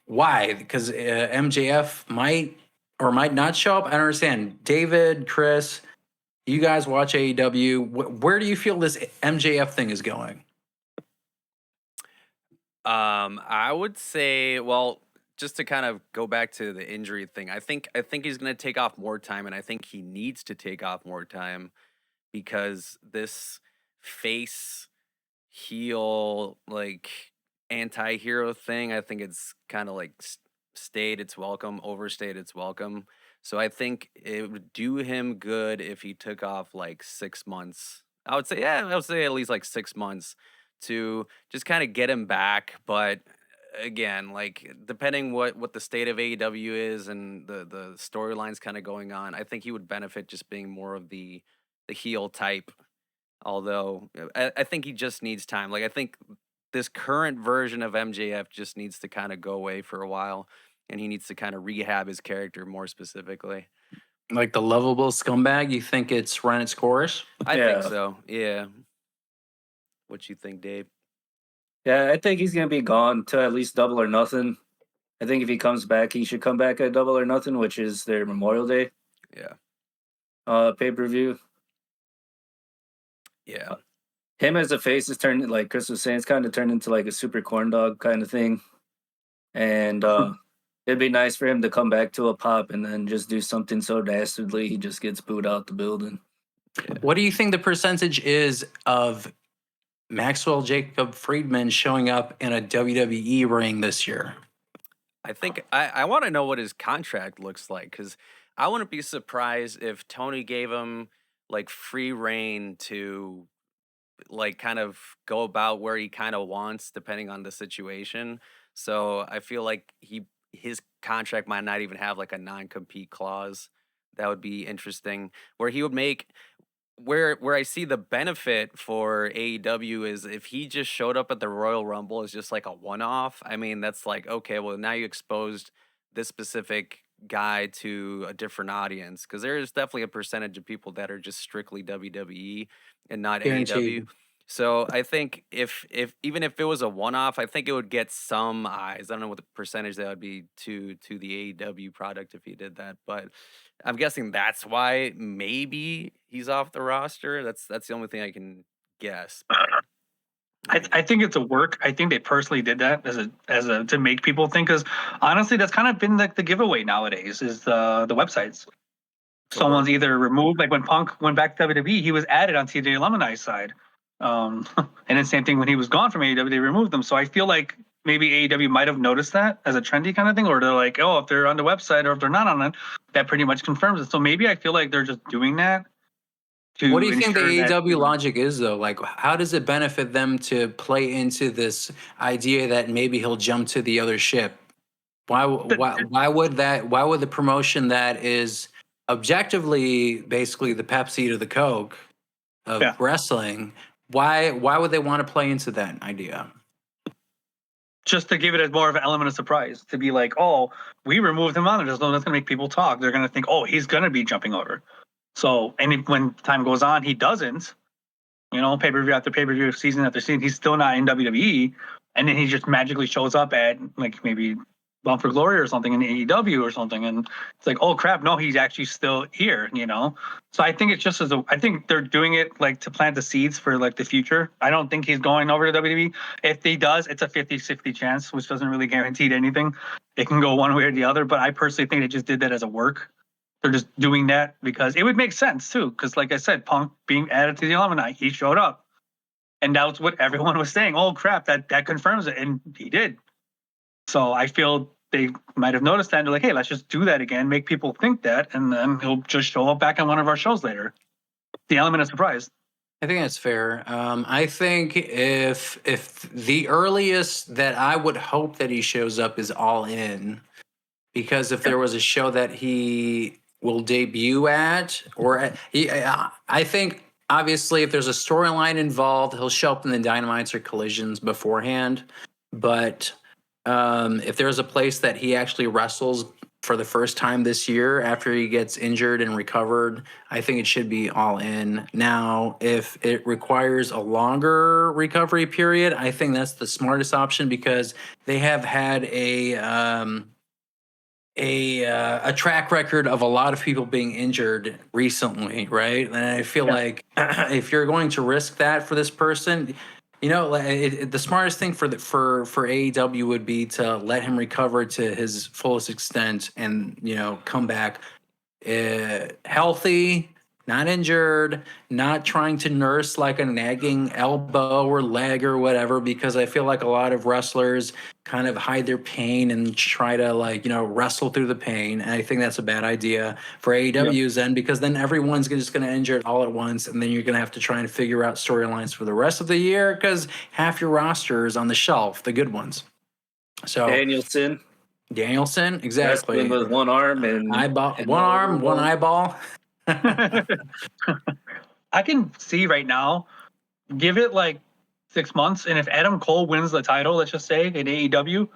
Why? Because MJF might or might not show up. I don't understand. David, Chris, you guys watch AEW. Where do you feel this MJF thing is going? I would say, well, just to kind of go back to the injury thing, I think he's going to take off more time, and I think he needs to take off more time because this face heel anti-hero thing, I think it's kind of stayed its welcome, overstayed its welcome. So I think it would do him good if he took off 6 months. I would say at least 6 months to just kind of get him back. But again, depending what the state of AEW is and the storylines kind of going on, I think he would benefit just being more of the heel type. Although I think he just needs time. I think this current version of MJF just needs to kind of go away for a while. And he needs to kind of rehab his character more specifically. Like the lovable scumbag, you think it's run its course? I think so, yeah. What you think, Dave? Yeah, I think he's going to be gone to at least Double or Nothing. I think if he comes back, he should come back at Double or Nothing, which is their Memorial Day Yeah. pay-per-view. Yeah. Him as a face is turned, like Chris was saying, it's kind of turned into like a super corn dog kind of thing. And it'd be nice for him to come back to a pop and then just do something so dastardly he just gets booed out the building. Yeah. What do you think the percentage is of Maxwell Jacob Friedman showing up in a WWE ring this year? I think I want to know what his contract looks like, because I wouldn't be surprised if Tony gave him like free reign to like kind of go about where he kind of wants depending on the situation. So I feel like his contract might not even have like a non-compete clause. That would be interesting. Where he would make where I see the benefit for AEW is if he just showed up at the Royal Rumble as just like a one-off. I mean, that's like, okay, well now you exposed this specific guy to a different audience, because there is definitely a percentage of people that are just strictly WWE and not Guaranteed. AEW. So I think if even if it was a one-off, I think it would get some eyes. I don't know what the percentage that would be to the AEW product if he did that, but I'm guessing that's why maybe he's off the roster. That's the only thing I can guess. But, I think it's a work. I think they personally did that as a to make people think, because honestly, that's kind of been like the giveaway nowadays is the websites. Someone's either removed, like when Punk went back to WWE, he was added on TJ Lemoni's side. And then same thing when he was gone from AEW, they removed them. So I feel like maybe AEW might have noticed that as a trendy kind of thing, or they're like, oh, if they're on the website or if they're not on it, that pretty much confirms it. So maybe I feel like they're just doing that to What do you think the ensure that AEW logic is, though? Like, how does it benefit them to play into this idea that maybe he'll jump to the other ship? Why would that? Why would the promotion that is objectively basically the Pepsi to the Coke of Yeah. wrestling? Why would they want to play into that idea? just to give it as more of an element of surprise, to be like, oh, we removed him on it. There's no that's gonna make people talk. They're gonna think, oh, he's gonna be jumping over. So, and when time goes on, he doesn't. Pay per view after pay per view, season after season, he's still not in WWE, and then he just magically shows up at like maybe Bound for Glory or something in AEW or something, and it's like, oh crap, no, he's actually still here. So I think it's just I think they're doing it like to plant the seeds for like the future. I don't think he's going over to WWE. If he does, it's a 50-50 chance, which doesn't really guarantee anything. It can go one way or the other, but I personally think they just did that as a work. They're just doing that because it would make sense too. Because like I said, Punk being added to the Illuminati, he showed up, and that was what everyone was saying. Oh crap, that confirms it, and he did. So I feel they might have noticed that and they're like, hey, let's just do that again, make people think that, and then he'll just show up back on one of our shows later. The element of surprise. I think that's fair. I think if the earliest that I would hope that he shows up is All In, because if there was a show that he will debut at, I think obviously if there's a storyline involved, he'll show up in the Dynamites or Collisions beforehand. But if there's a place that he actually wrestles for the first time this year after he gets injured and recovered, I think it should be All In. Now, if it requires a longer recovery period, I think that's the smartest option because they have had a track record of a lot of people being injured recently, right? And I feel like if you're going to risk that for this person, the smartest thing for AEW would be to let him recover to his fullest extent and come back healthy, not injured, not trying to nurse like a nagging elbow or leg or whatever, because I feel like a lot of wrestlers kind of hide their pain and try to wrestle through the pain. And I think that's a bad idea for AEW's end, because then everyone's just going to injure it all at once. And then you're going to have to try and figure out storylines for the rest of the year because half your roster is on the shelf, the good ones. So Danielson, exactly. wrestling with one arm and one eyeball. I can see right now, give it like 6 months, and if Adam Cole wins the title, let's just say in AEW,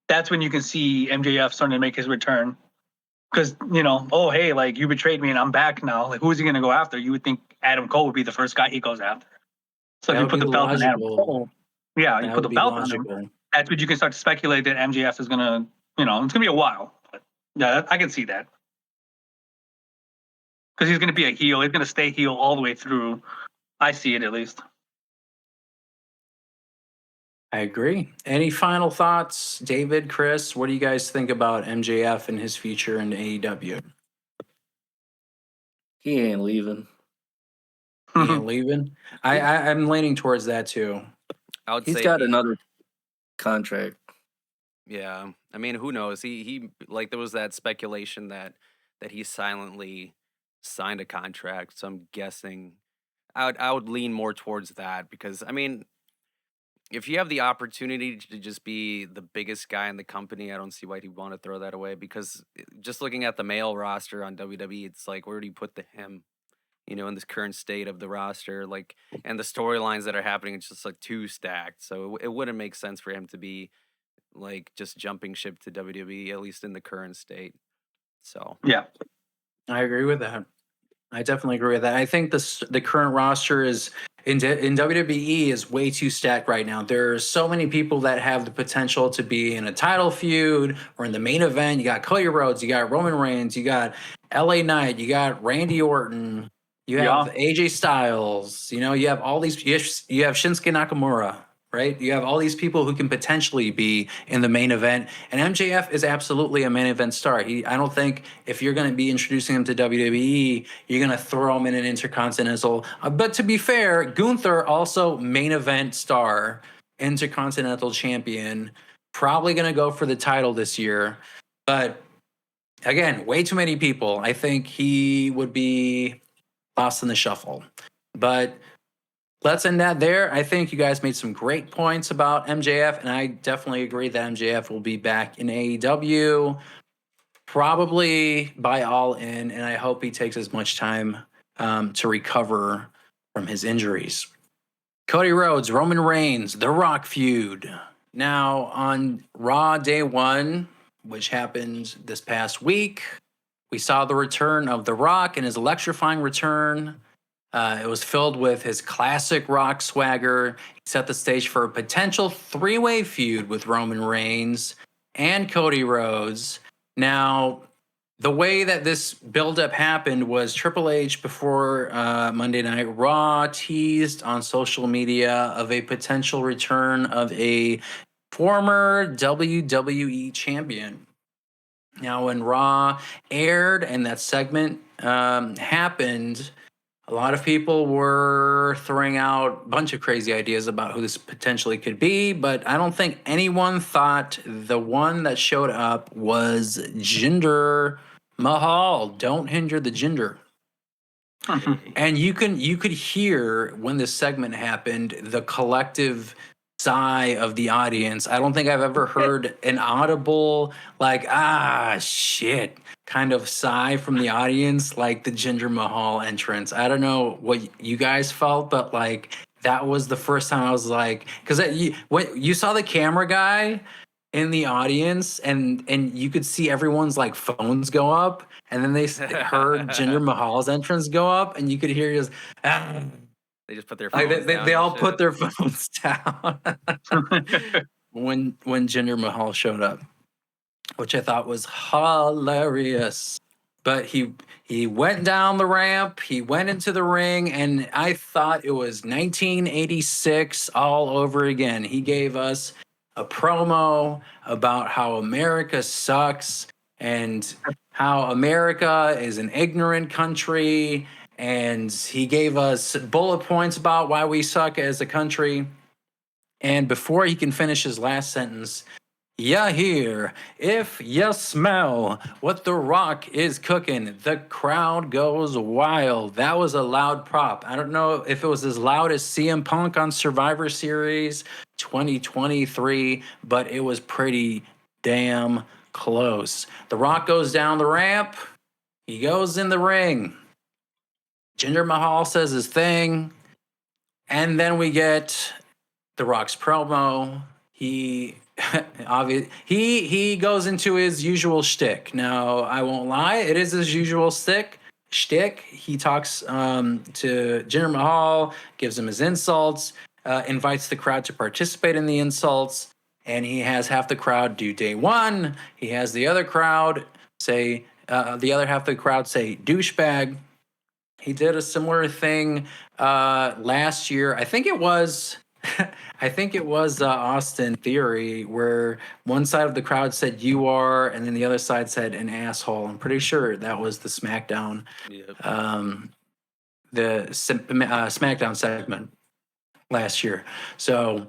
that's when you can see MJF starting to make his return. Because oh hey, like you betrayed me and I'm back now. Like who is he going to go after? You would think Adam Cole would be the first guy he goes after. So if you put the belt on Adam Cole, you put the belt on him. That's when you can start to speculate that MJF is gonna, it's gonna be a while. But yeah, I can see that. Because he's going to be a heel. He's going to stay heel all the way through. I see it at least. I agree. Any final thoughts, David, Chris? What do you guys think about MJF and his future in AEW? He ain't leaving. He ain't leaving. I'm leaning towards that too. I would He's say got another contract. Yeah, I mean, who knows? He like there was that speculation that he silently signed a contract. So I'm guessing I would lean more towards that because I mean, if you have the opportunity to just be the biggest guy in the company, I don't see why he'd want to throw that away. Because just looking at the male roster on WWE, it's like where do you put him? You know, in this current state of the roster, like, and the storylines that are happening, it's just like too stacked. So it wouldn't make sense for him to be like just jumping ship to WWE, at least in the current state. So Yeah. I agree with that. I definitely agree with that. I think the current roster is in WWE is way too stacked right now. There's so many people that have the potential to be in a title feud or in the main event. You got Cody Rhodes, you got Roman Reigns, you got LA Knight, you got Randy Orton, you have AJ Styles. You know, you have all these. You have Shinsuke Nakamura. Right? You have all these people who can potentially be in the main event, and MJF is absolutely a main event star. I don't think if you're going to be introducing him to WWE, you're going to throw him in an intercontinental. But to be fair, Gunther also main event star, intercontinental champion, probably going to go for the title this year. But again, way too many people. I think he would be lost in the shuffle. But let's end that there. I think you guys made some great points about MJF, and I definitely agree that MJF will be back in AEW, probably by All In, and I hope he takes as much time to recover from his injuries. Cody Rhodes, Roman Reigns, The Rock feud. Now, on Raw Day 1, which happened this past week, we saw the return of The Rock and his electrifying return. It was filled with his classic Rock swagger. He set the stage for a potential three-way feud with Roman Reigns and Cody Rhodes. Now, the way that this buildup happened was Triple H before Monday Night Raw teased on social media of a potential return of a former WWE champion. Now, when Raw aired and that segment happened, a lot of people were throwing out a bunch of crazy ideas about who this potentially could be, but I don't think anyone thought the one that showed up was Jinder Mahal. Don't hinder the Jinder. And you could hear when this segment happened the collective sigh of the audience. I don't think I've ever heard an audible like shit kind of sigh from the audience like the Jinder Mahal entrance. I don't know what you guys felt, but like that was the first time I was like, because when you saw the camera guy in the audience and you could see everyone's like phones go up, and then they heard Jinder Mahal's entrance go up, and you could hear just they just put their phones like down they all and put shit. their phones down when Jinder Mahal showed up, which I thought was hilarious. But he went down the ramp, he went into the ring, and I thought it was 1986 all over again. He gave us a promo about how America sucks and how America is an ignorant country, and he gave us bullet points about why we suck as a country. And before he can finish his last sentence, "Ya hear, if ya smell what The Rock is cooking, the crowd goes wild." That was a loud prop. I don't know if it was as loud as CM Punk on Survivor Series 2023, but it was pretty damn close. The Rock goes down the ramp. He goes in the ring. Jinder Mahal says his thing. And then we get The Rock's promo. He goes into his usual shtick. Now, I won't lie, it is his usual shtick. He talks to Jinder Mahal, gives him his insults, invites the crowd to participate in the insults, and he has half the crowd do day one. He has the other crowd say, the other half of the crowd say douchebag. He did a similar thing last year. I think it was Austin Theory, where one side of the crowd said "you are," and then the other side said "an asshole." I'm pretty sure that was the SmackDown, Yep. SmackDown segment last year. So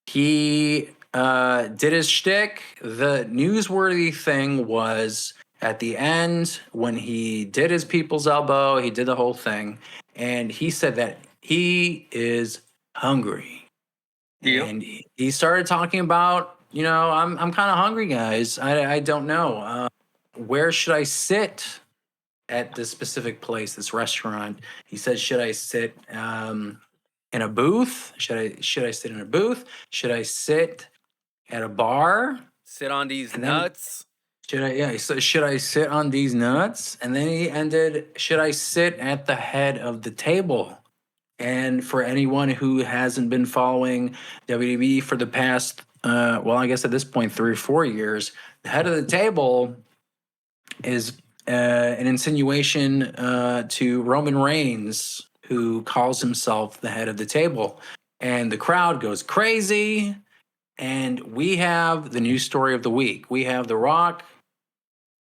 he did his shtick. The newsworthy thing was at the end when he did his people's elbow, he did the whole thing, and he said that he is hungry. Yep. And he started talking about, I'm kind of hungry, guys. I don't know. Where should I sit at this specific place, this restaurant? He said, should I sit in a booth? Should I sit in a booth? Should I sit at a bar? Sit on these And then- nuts. Should I sit on these nuts? And then he ended, should I sit at the head of the table? And for anyone who hasn't been following WWE for the past, I guess at this point, 3 or 4 years, the head of the table is an insinuation to Roman Reigns, who calls himself the head of the table. And the crowd goes crazy. And we have the news story of the week. We have The Rock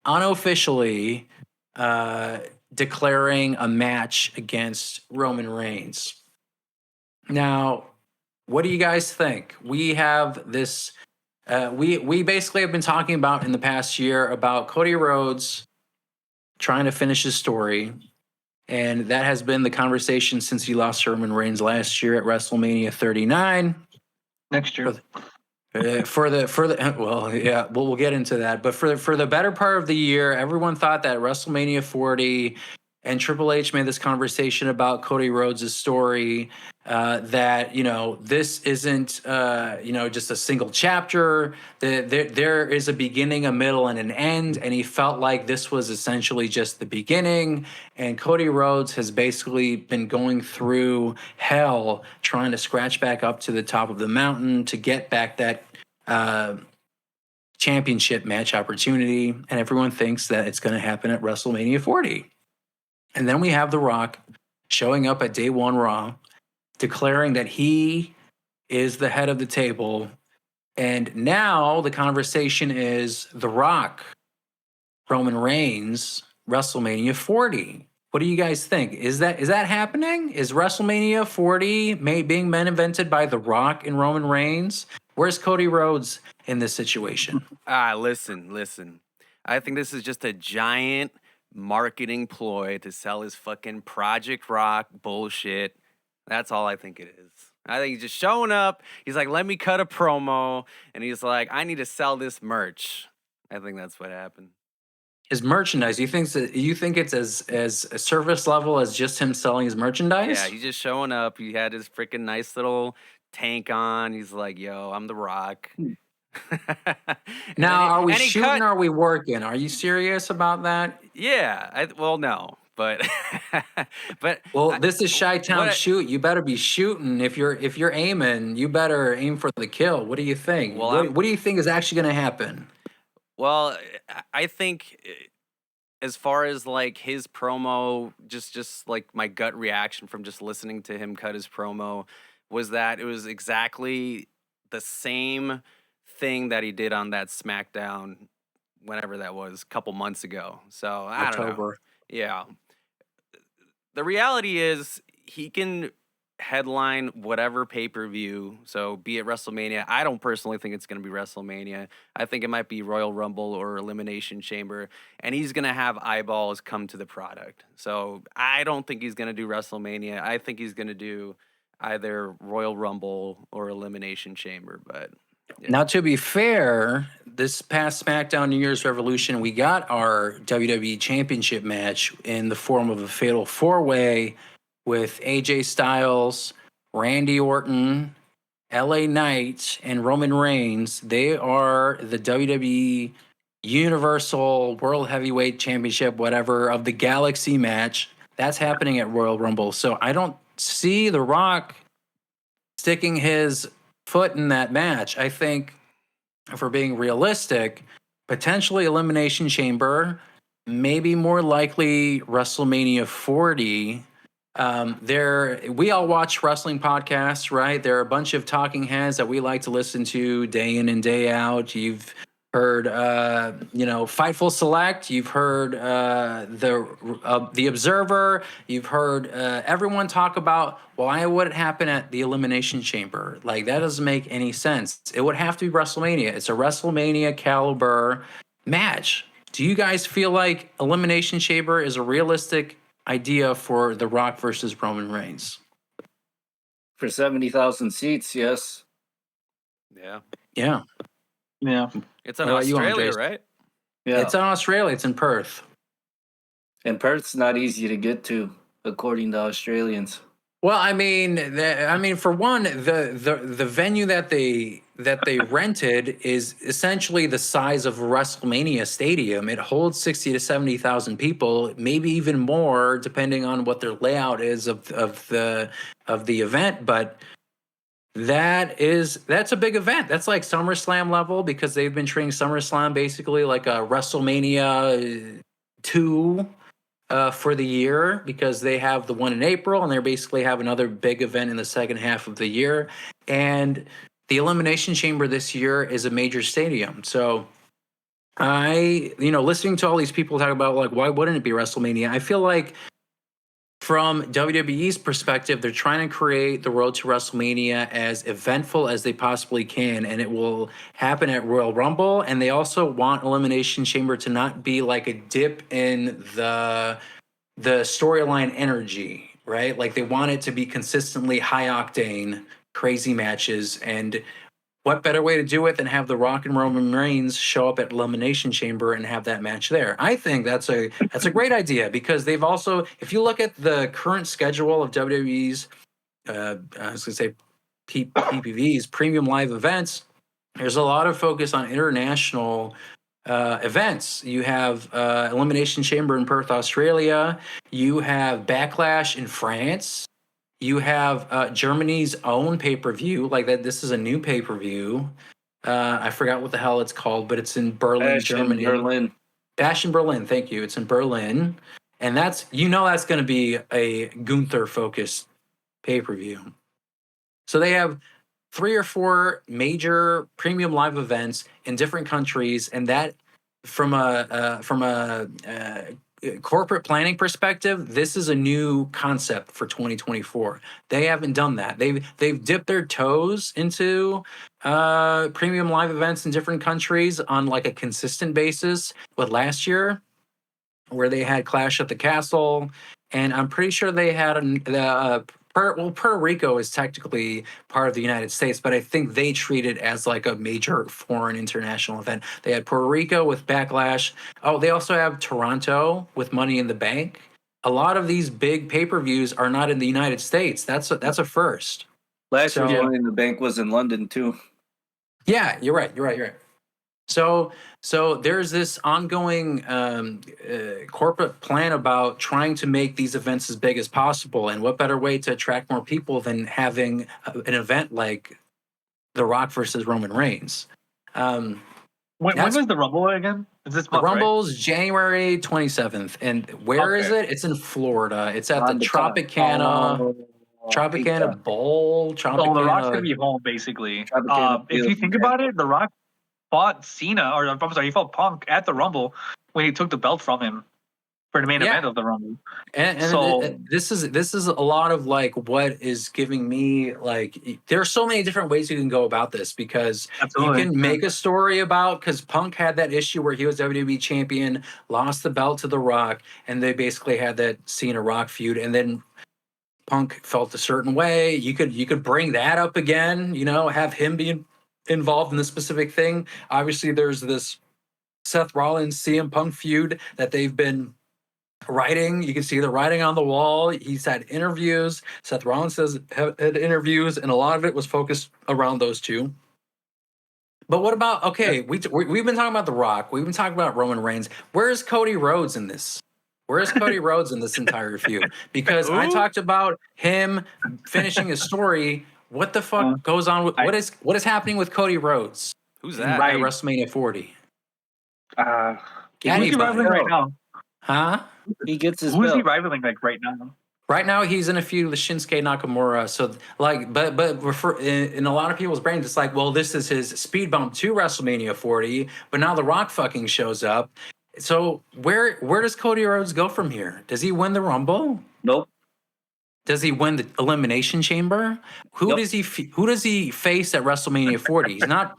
unofficially declaring a match against Roman Reigns. Now, what do you guys think? We have this. We basically have been talking about in the past year about Cody Rhodes trying to finish his story, and that has been the conversation since he lost to Roman Reigns last year at WrestleMania 39. Next year. We'll get into that. But for the better part of the year, everyone thought that WrestleMania 40 and Triple H made this conversation about Cody Rhodes' story, that, this isn't, just a single chapter. There is a beginning, a middle, and an end. And he felt like this was essentially just the beginning. And Cody Rhodes has basically been going through hell trying to scratch back up to the top of the mountain to get back that championship match opportunity. And everyone thinks that it's going to happen at WrestleMania 40. And then we have The Rock showing up at Day 1 Raw, declaring that he is the head of the table. And now the conversation is The Rock, Roman Reigns, WrestleMania 40. What do you guys think? Is that happening? Is WrestleMania 40 being invented by The Rock and Roman Reigns? Where's Cody Rhodes in this situation? Listen. I think this is just a giant marketing ploy to sell his fucking Project Rock bullshit. That's all I think it is. I think he's just showing up. He's like, let me cut a promo. And he's like, I need to sell this merch. I think that's what happened. His merchandise, you think it's as a service level as just him selling his merchandise? Yeah, he's just showing up. He had his freaking nice little tank on. He's like, yo, I'm The Rock. Now, are we shooting or are we working? Are you serious about that? Yeah. No. But this is Chi-Town Shoot. You better be shooting. If you're aiming, you better aim for the kill. What do you think? Well, what do you think is actually going to happen? Well, I think as far as like his promo, just like my gut reaction from just listening to him cut his promo was that it was exactly the same thing that he did on that SmackDown, whenever that was, a couple months ago. So I don't know. Yeah. The reality is he can headline whatever pay-per-view, so be it WrestleMania. I don't personally think it's going to be WrestleMania. I think it might be Royal Rumble or Elimination Chamber, and he's going to have eyeballs come to the product. So I don't think he's going to do WrestleMania. I think he's going to do either Royal Rumble or Elimination Chamber, but yeah. Now, to be fair, this past SmackDown New Year's Revolution, we got our WWE Championship match in the form of a fatal four-way with AJ Styles, Randy Orton, LA Knight, and Roman Reigns. They are the WWE Universal World Heavyweight Championship, whatever, of the Galaxy match. That's happening at Royal Rumble. So I don't see The Rock sticking his foot in that match. I think, if we're being realistic, potentially Elimination Chamber, maybe more likely WrestleMania 40. We all watch wrestling podcasts, right? There are a bunch of talking heads that we like to listen to day in and day out. You've heard, Fightful Select. You've heard the Observer. You've heard everyone talk about why would it happen at the Elimination Chamber? Like that doesn't make any sense. It would have to be WrestleMania. It's a WrestleMania caliber match. Do you guys feel like Elimination Chamber is a realistic idea for The Rock versus Roman Reigns? For 70,000 seats, yes. Yeah. Yeah. Yeah. It's in What about you, Australia, Andres? right? Yeah. It's in Australia. It's in Perth. And Perth's not easy to get to, according to Australians. Well, I mean, for one, the venue that they rented is essentially the size of a WrestleMania stadium. It holds 60 to 70,000 people, maybe even more, depending on what their layout is of the event. But that's a big event. That's like SummerSlam level because they've been treating SummerSlam basically like a WrestleMania 2. For the year because they have the one in April and they basically have another big event in the second half of the year. And the Elimination Chamber this year is a major stadium. So listening to all these people talk about like, why wouldn't it be WrestleMania? I feel like from WWE's perspective, they're trying to create the road to WrestleMania as eventful as they possibly can, and it will happen at Royal Rumble. And they also want Elimination Chamber to not be like a dip in the storyline energy, right? Like they want it to be consistently high octane, crazy matches. And what better way to do it than have The Rock and Roman Reigns show up at Elimination Chamber and have that match there? I think that's a great idea because they've also, if you look at the current schedule of WWE's, I was going to say PPVs, premium live events, there's a lot of focus on international events. You have Elimination Chamber in Perth, Australia. You have Backlash in France. You have Germany's own pay-per-view, like that. This is a new pay-per-view. I forgot what the hell it's called, but it's in Berlin, Germany. Bash in Berlin, thank you. It's in Berlin. And that's going to be a Gunther-focused pay-per-view. So they have 3 or 4 major premium live events in different countries, and that from a corporate planning perspective, this is a new concept for 2024. They haven't done that. They've dipped their toes into premium live events in different countries on like a consistent basis. With last year, where they had Clash at the Castle, and I'm pretty sure they had Puerto Rico is technically part of the United States, but I think they treat it as like a major foreign international event. They had Puerto Rico with Backlash. Oh, they also have Toronto with Money in the Bank. A lot of these big pay-per-views are not in the United States. That's a first. Last year's Money in the Bank was in London too. Yeah, you're right. So there's this ongoing corporate plan about trying to make these events as big as possible. And what better way to attract more people than having an event like The Rock versus Roman Reigns? When was the Rumble again? Is this month, the Rumble's right? January 27th. And where is it? It's in Florida. It's at the Tropicana Bowl. So The Rock's going to be home, basically. If you think about it, The Rock fought Cena, or I'm sorry, he fought Punk at the Rumble when he took the belt from him for the main event of the Rumble. And so this is a lot of like what is giving me like there are so many different ways you can go about this because you can make a story about because Punk had that issue where he was WWE champion, lost the belt to The Rock, and they basically had that Cena Rock feud, and then Punk felt a certain way. You could bring that up again, have him be involved in this specific thing. Obviously, there's this Seth Rollins CM Punk feud that they've been writing. You can see the writing on the wall. He's had interviews. Seth Rollins had interviews, and a lot of it was focused around those two. But what about we've been talking about The Rock. We've been talking about Roman Reigns. Where's Cody Rhodes in this? Where's Cody Rhodes in this entire feud? Because I talked about him finishing his story. What the fuck goes on with what is happening with Cody Rhodes? Who's that? At WrestleMania 40. Who's he rivaling right now? Huh? He gets his Who's belt. he rivaling like right now? Right now, he's in a feud with Shinsuke Nakamura. So, like, but in a lot of people's brains, it's like, well, this is his speed bump to WrestleMania 40. But now The Rock fucking shows up. So where does Cody Rhodes go from here? Does he win the Rumble? Nope. Does he win the Elimination Chamber? Who Nope. does he face at WrestleMania 40?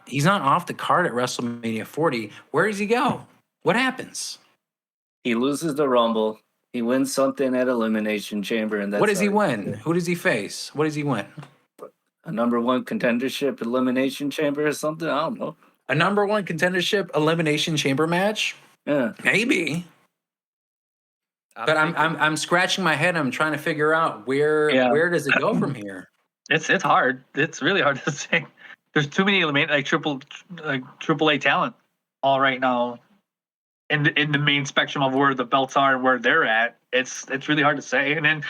He's not off the card at WrestleMania 40. Where does he go? What happens? He loses the Rumble. He wins something at Elimination Chamber, and that's What does he how win? Who does he face? What does he win? a number one contendership Elimination Chamber or something. I don't know. A number one contendership Elimination Chamber match? Yeah. Maybe. But I'm scratching my head. I'm trying to figure out where does it go from here? It's hard. It's really hard to say. There's too many triple A talent all right now in the main spectrum of where the belts are and where they're at. It's really hard to say. And then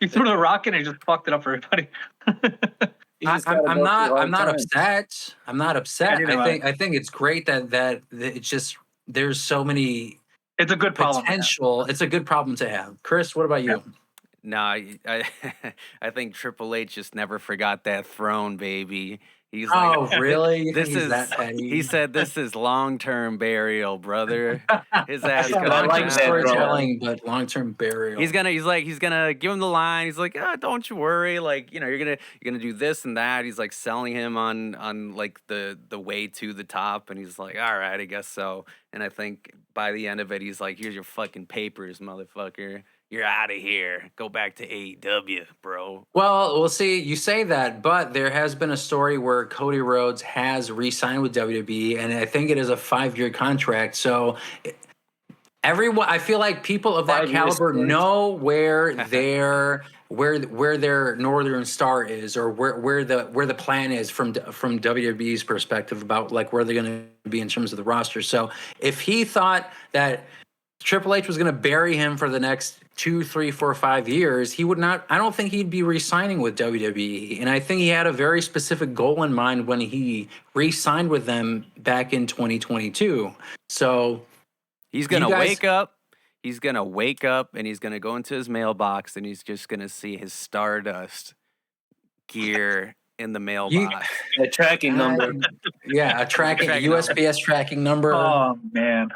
you threw the Rock in and just fucked it up for everybody. I'm not upset. I'm not upset. I think it's great that it's just there's so many. It's a good problem. Potential. It's a good problem to have. Chris, what about you? No, I think Triple H just never forgot that throne, baby. He's like, really? This is that petty? He said this is long-term burial, brother. His ass. Long-term storytelling, but long-term burial. He's gonna give him the line. He's like, don't you worry. Like, you're gonna do this and that. He's like selling him on like the way to the top, and he's like, all right, I guess so. And I think by the end of it, he's like, here's your fucking papers, motherfucker. You're out of here. Go back to AEW, bro. Well, we'll see. You say that, but there has been a story where Cody Rhodes has re-signed with WWE, and I think it is a 5-year contract. So everyone, I feel like people of that caliber know where their Northern Star is, or where the plan is from WWE's perspective about like where they're going to be in terms of the roster. So if he thought that Triple H was going to bury him for the next 2, 3, 4, 5 years, he would not. I don't think he'd be re-signing with WWE, and I think he had a very specific goal in mind when he re-signed with them back in 2022. So he's gonna wake up. He's gonna wake up, and he's gonna go into his mailbox, and he's just gonna see his Stardust gear in the mailbox. A tracking number. Yeah, a USPS tracking number. Oh man.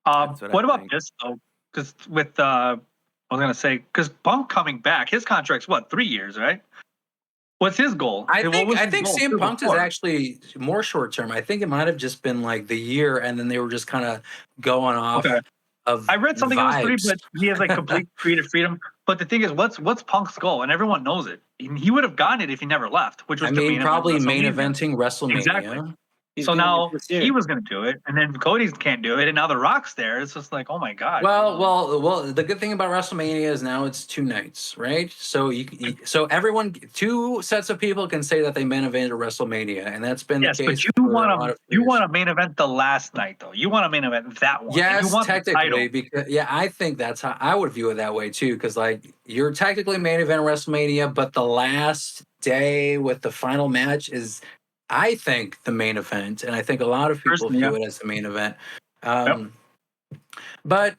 What about this though? Because with I was gonna say, because Punk coming back, his contract's what, 3 years, right? What's his goal? I think CM Punk is actually more short term. I think it might have just been like the year, and then they were just kind of going off. Okay. I read something else, but he has like complete creative freedom. But the thing is, what's Punk's goal? And everyone knows it. He would have gotten it if he never left, which was probably main eventing WrestleMania. Exactly. So now he was going to do it, and then Cody can't do it, and now The Rock's there. It's just like, oh my god. Well. The good thing about WrestleMania is now it's 2 nights, right? So so everyone, 2 sets of people can say that they main evented WrestleMania, and that's been the case. But you want to main event the last night, though. You want to main event that one. Yes, technically, because I think that's how I would view it that way too, because like you're technically main event WrestleMania, but the last day with the final match is, I think, the main event, and I think a lot of people view it as the main event. But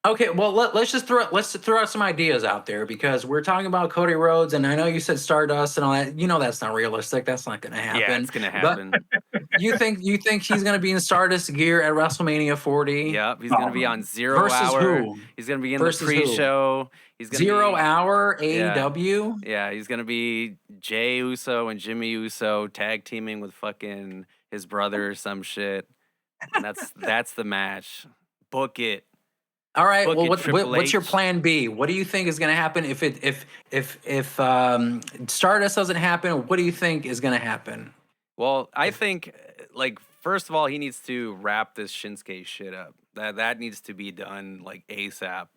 okay, well, let's throw out some ideas out there, because we're talking about Cody Rhodes, and I know you said Stardust and all that. You know that's not realistic. That's not going to happen. Yeah, it's going to happen. But you think he's going to be in Stardust gear at WrestleMania 40? Yep, he's going to be on 0 Hour. Who? He's going to be in the pre-show. He's gonna 0 Hour AEW. Yeah, he's gonna be Jey Uso and Jimmy Uso tag teaming with fucking his brother or some shit. And that's the match. Book it. All right. Well, what's your plan B? What do you think is going to happen if Stardust doesn't happen? What do you think is going to happen? Well, I think, like, first of all, he needs to wrap this Shinsuke shit up. That needs to be done like ASAP.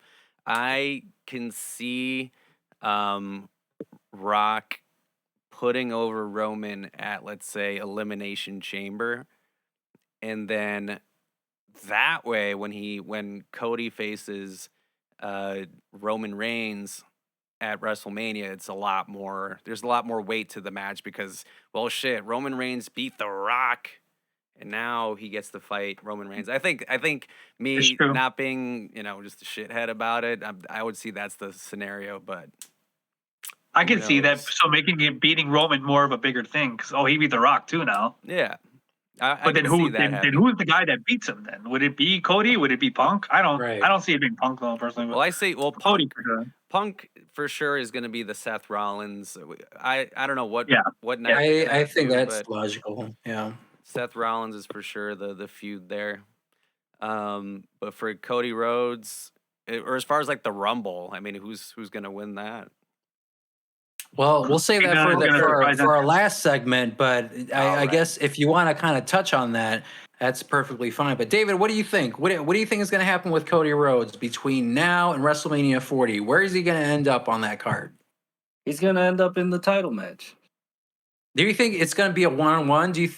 I can see Rock putting over Roman at, let's say, Elimination Chamber, and then that way, when Cody faces Roman Reigns at WrestleMania, there's a lot more weight to the match, because, well, shit, Roman Reigns beat The Rock and now he gets to fight Roman Reigns. I think me It's true. not being just a shithead about it, I would see that's the scenario, but I who can see that. knows? So making it beating Roman more of a bigger thing because he beat The Rock too now. Yeah, I But then can see that then happening. who's the guy that beats him? Then would it be Cody? Would it be Punk? I Right. don't see it being Punk though personally. But Well, I say Cody for sure. Punk for sure is going to be the Seth Rollins. I don't know what Yeah. next. is gonna I think do, that's but logical. Yeah. Seth Rollins is for sure the feud there. But for Cody Rhodes, or as far as like the Rumble, I mean, who's gonna win that? Well, we'll save that Gonna surprise for our us. last segment, but I Alright. guess if you want to kind of touch on that, that's perfectly fine. But David, what do you think? What do you think is going to happen with Cody Rhodes between now and WrestleMania 40? Where is he going to end up on that card? He's gonna end up in the title match. Do you think it's going to be a one-on-one? Do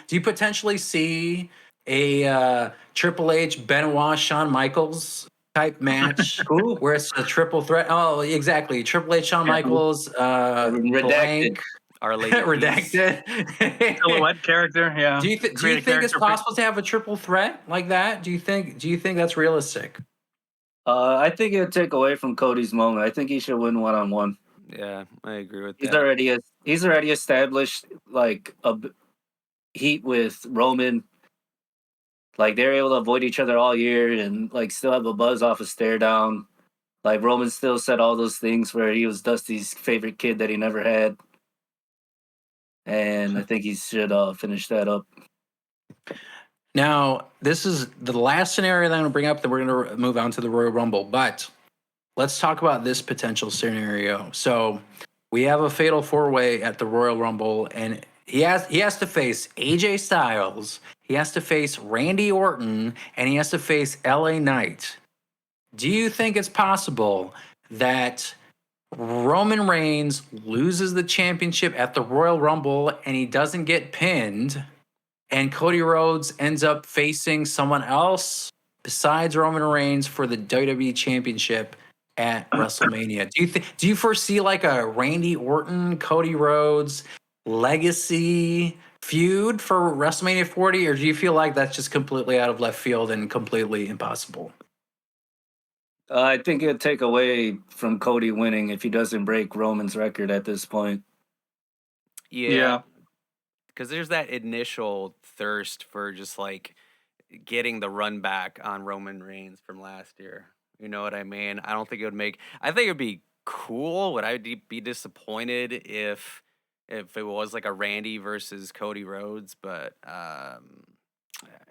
you potentially see a Triple H, Benoit, Shawn Michaels type match Who? where it's a triple threat? Oh, exactly. Triple H, Shawn Yeah. Michaels, Redacted. blank, Our Lady of Peace. redacted. Silhouette character. Yeah. Do you Create think a it's character. possible to have a triple threat like that? Do you think that's realistic? I think it'd take away from Cody's moment. I think he should win one-on-one. Yeah, I agree with He's that. already established like heat with Roman. Like they're able to avoid each other all year and like still have a buzz off a stare down. Like Roman still said all those things where he was Dusty's favorite kid that he never had. And I think he should finish that up. Now, this is the last scenario that I'm going to bring up. Then we're going to move on to the Royal Rumble. But let's talk about this potential scenario. So we have a fatal four-way at the Royal Rumble, and he has to face AJ Styles, he has to face Randy Orton, and he has to face LA Knight. Do you think it's possible that Roman Reigns loses the championship at the Royal Rumble and he doesn't get pinned, and Cody Rhodes ends up facing someone else besides Roman Reigns for the WWE Championship at WrestleMania? Do you foresee like a Randy Orton, Cody Rhodes legacy feud for WrestleMania 40, or do you feel like that's just completely out of left field and completely impossible? I think it'd take away from Cody winning if he doesn't break Roman's record at this point. Yeah, because there's that initial thirst for just like getting the run back on Roman Reigns from last year. You know what I mean? I don't think it would make. I think it'd be cool. Would I be disappointed if it was like a Randy versus Cody Rhodes? But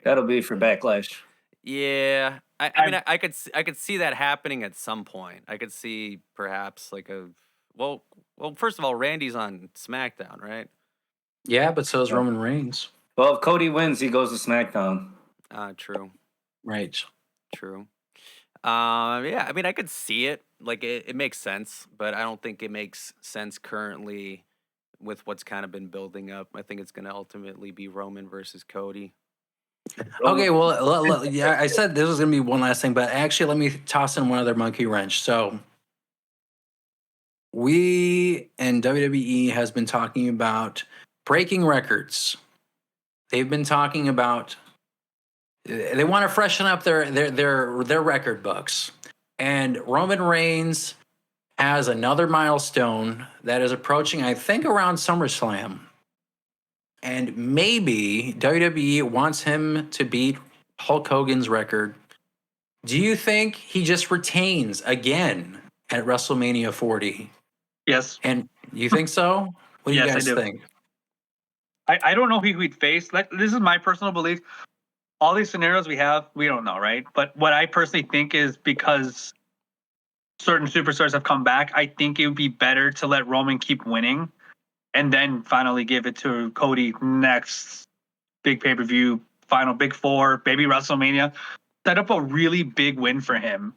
That'll be for Backlash. yeah, I mean I could see that happening at some point. I could see perhaps like a well first of all, Randy's on SmackDown, right? Yeah, but so is Roman Reigns. Well, if Cody wins, he goes to SmackDown. True. Right. True. Yeah, I mean, I could see it. Like, it makes sense, but I don't think it makes sense currently with what's kind of been building up. I think it's going to ultimately be Roman versus Cody. Okay, well, yeah, I said this was going to be one last thing, but actually, let me toss in one other monkey wrench. So, we and WWE has been talking about breaking records. They've been talking about they want to freshen up their record books, and Roman Reigns has another milestone that is approaching, I think, around SummerSlam. And maybe WWE wants him to beat Hulk Hogan's record. Do you think he just retains again at WrestleMania 40? Yes. And you think so? What do you Yes, I guys do. think? I don't know who we'd face. Like, this is my personal belief. All these scenarios we have, we don't know, right? But what I personally think is because certain superstars have come back, I think it would be better to let Roman keep winning and then finally give it to Cody next big pay-per-view, final big four, maybe WrestleMania. Set up a really big win for him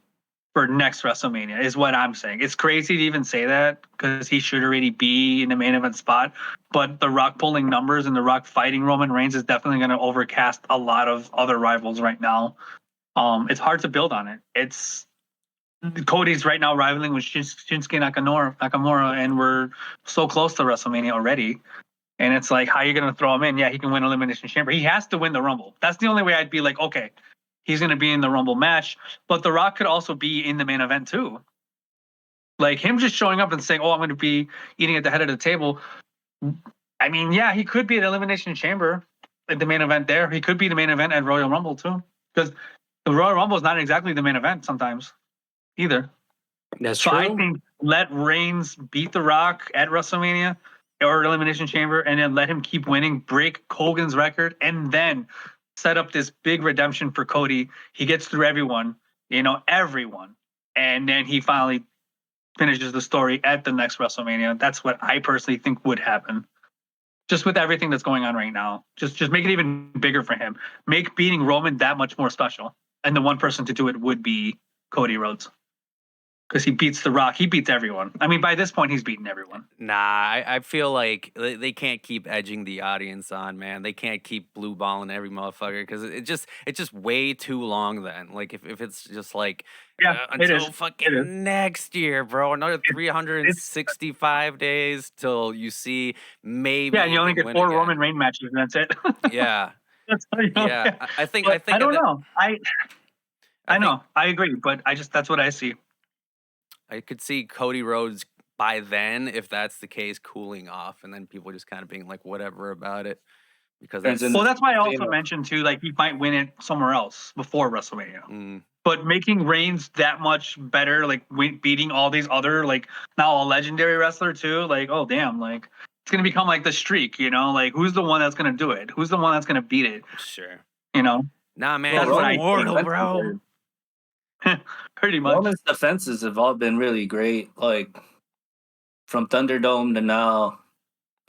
for next WrestleMania is what I'm saying. It's crazy to even say that because he should already be in the main event spot. But The Rock pulling numbers and The Rock fighting Roman Reigns is definitely going to overcast a lot of other rivals right now. It's hard to build on it. It's Cody's right now rivaling with Shinsuke Nakamura, and we're so close to WrestleMania already. And it's like, how are you going to throw him in? Yeah, he can win Elimination Chamber. He has to win the Rumble. That's the only way I'd be like, okay, he's going to be in the Rumble match. But The Rock could also be in the main event too. Like him just showing up and saying, oh, I'm going to be eating at the head of the table. I mean, yeah, he could be at Elimination Chamber at the main event there. He could be the main event at Royal Rumble too. Because the Royal Rumble is not exactly the main event sometimes either. That's So true. I think let Reigns beat The Rock at WrestleMania or Elimination Chamber, and then let him keep winning, break Hogan's record, and then set up this big redemption for Cody. He gets through everyone, everyone, and then he finally finishes the story at the next WrestleMania. That's what I personally think would happen. Just with everything that's going on right now, just make it even bigger for him. Make beating Roman that much more special, and the one person to do it would be Cody Rhodes. Because he beats The Rock. He beats everyone. I mean, by this point, he's beaten everyone. Nah, I feel like they can't keep edging the audience on, man. They can't keep blue balling every motherfucker because it's just way too long then. Like if it's just like until fucking next year, bro. Another 365 days till you see maybe. Yeah, and you only get 4 Roman Reigns matches, and that's it. Yeah. That's how you Yeah. I think I don't know. I know. I agree, but that's what I see. I could see Cody Rhodes by then, if that's the case, cooling off, and then people just kind of being like, whatever about it. Because that's why I also mentioned too, like he might win it somewhere else before WrestleMania. But making Reigns that much better, like beating all these other, like now a legendary wrestler too, like, oh damn, like it's gonna become like the streak, like who's the one that's gonna do it? Who's the one that's gonna beat it? Sure. Nah, man, that's immortal, bro. Pretty much. Roman's defenses have all been really great. Like from Thunderdome to now,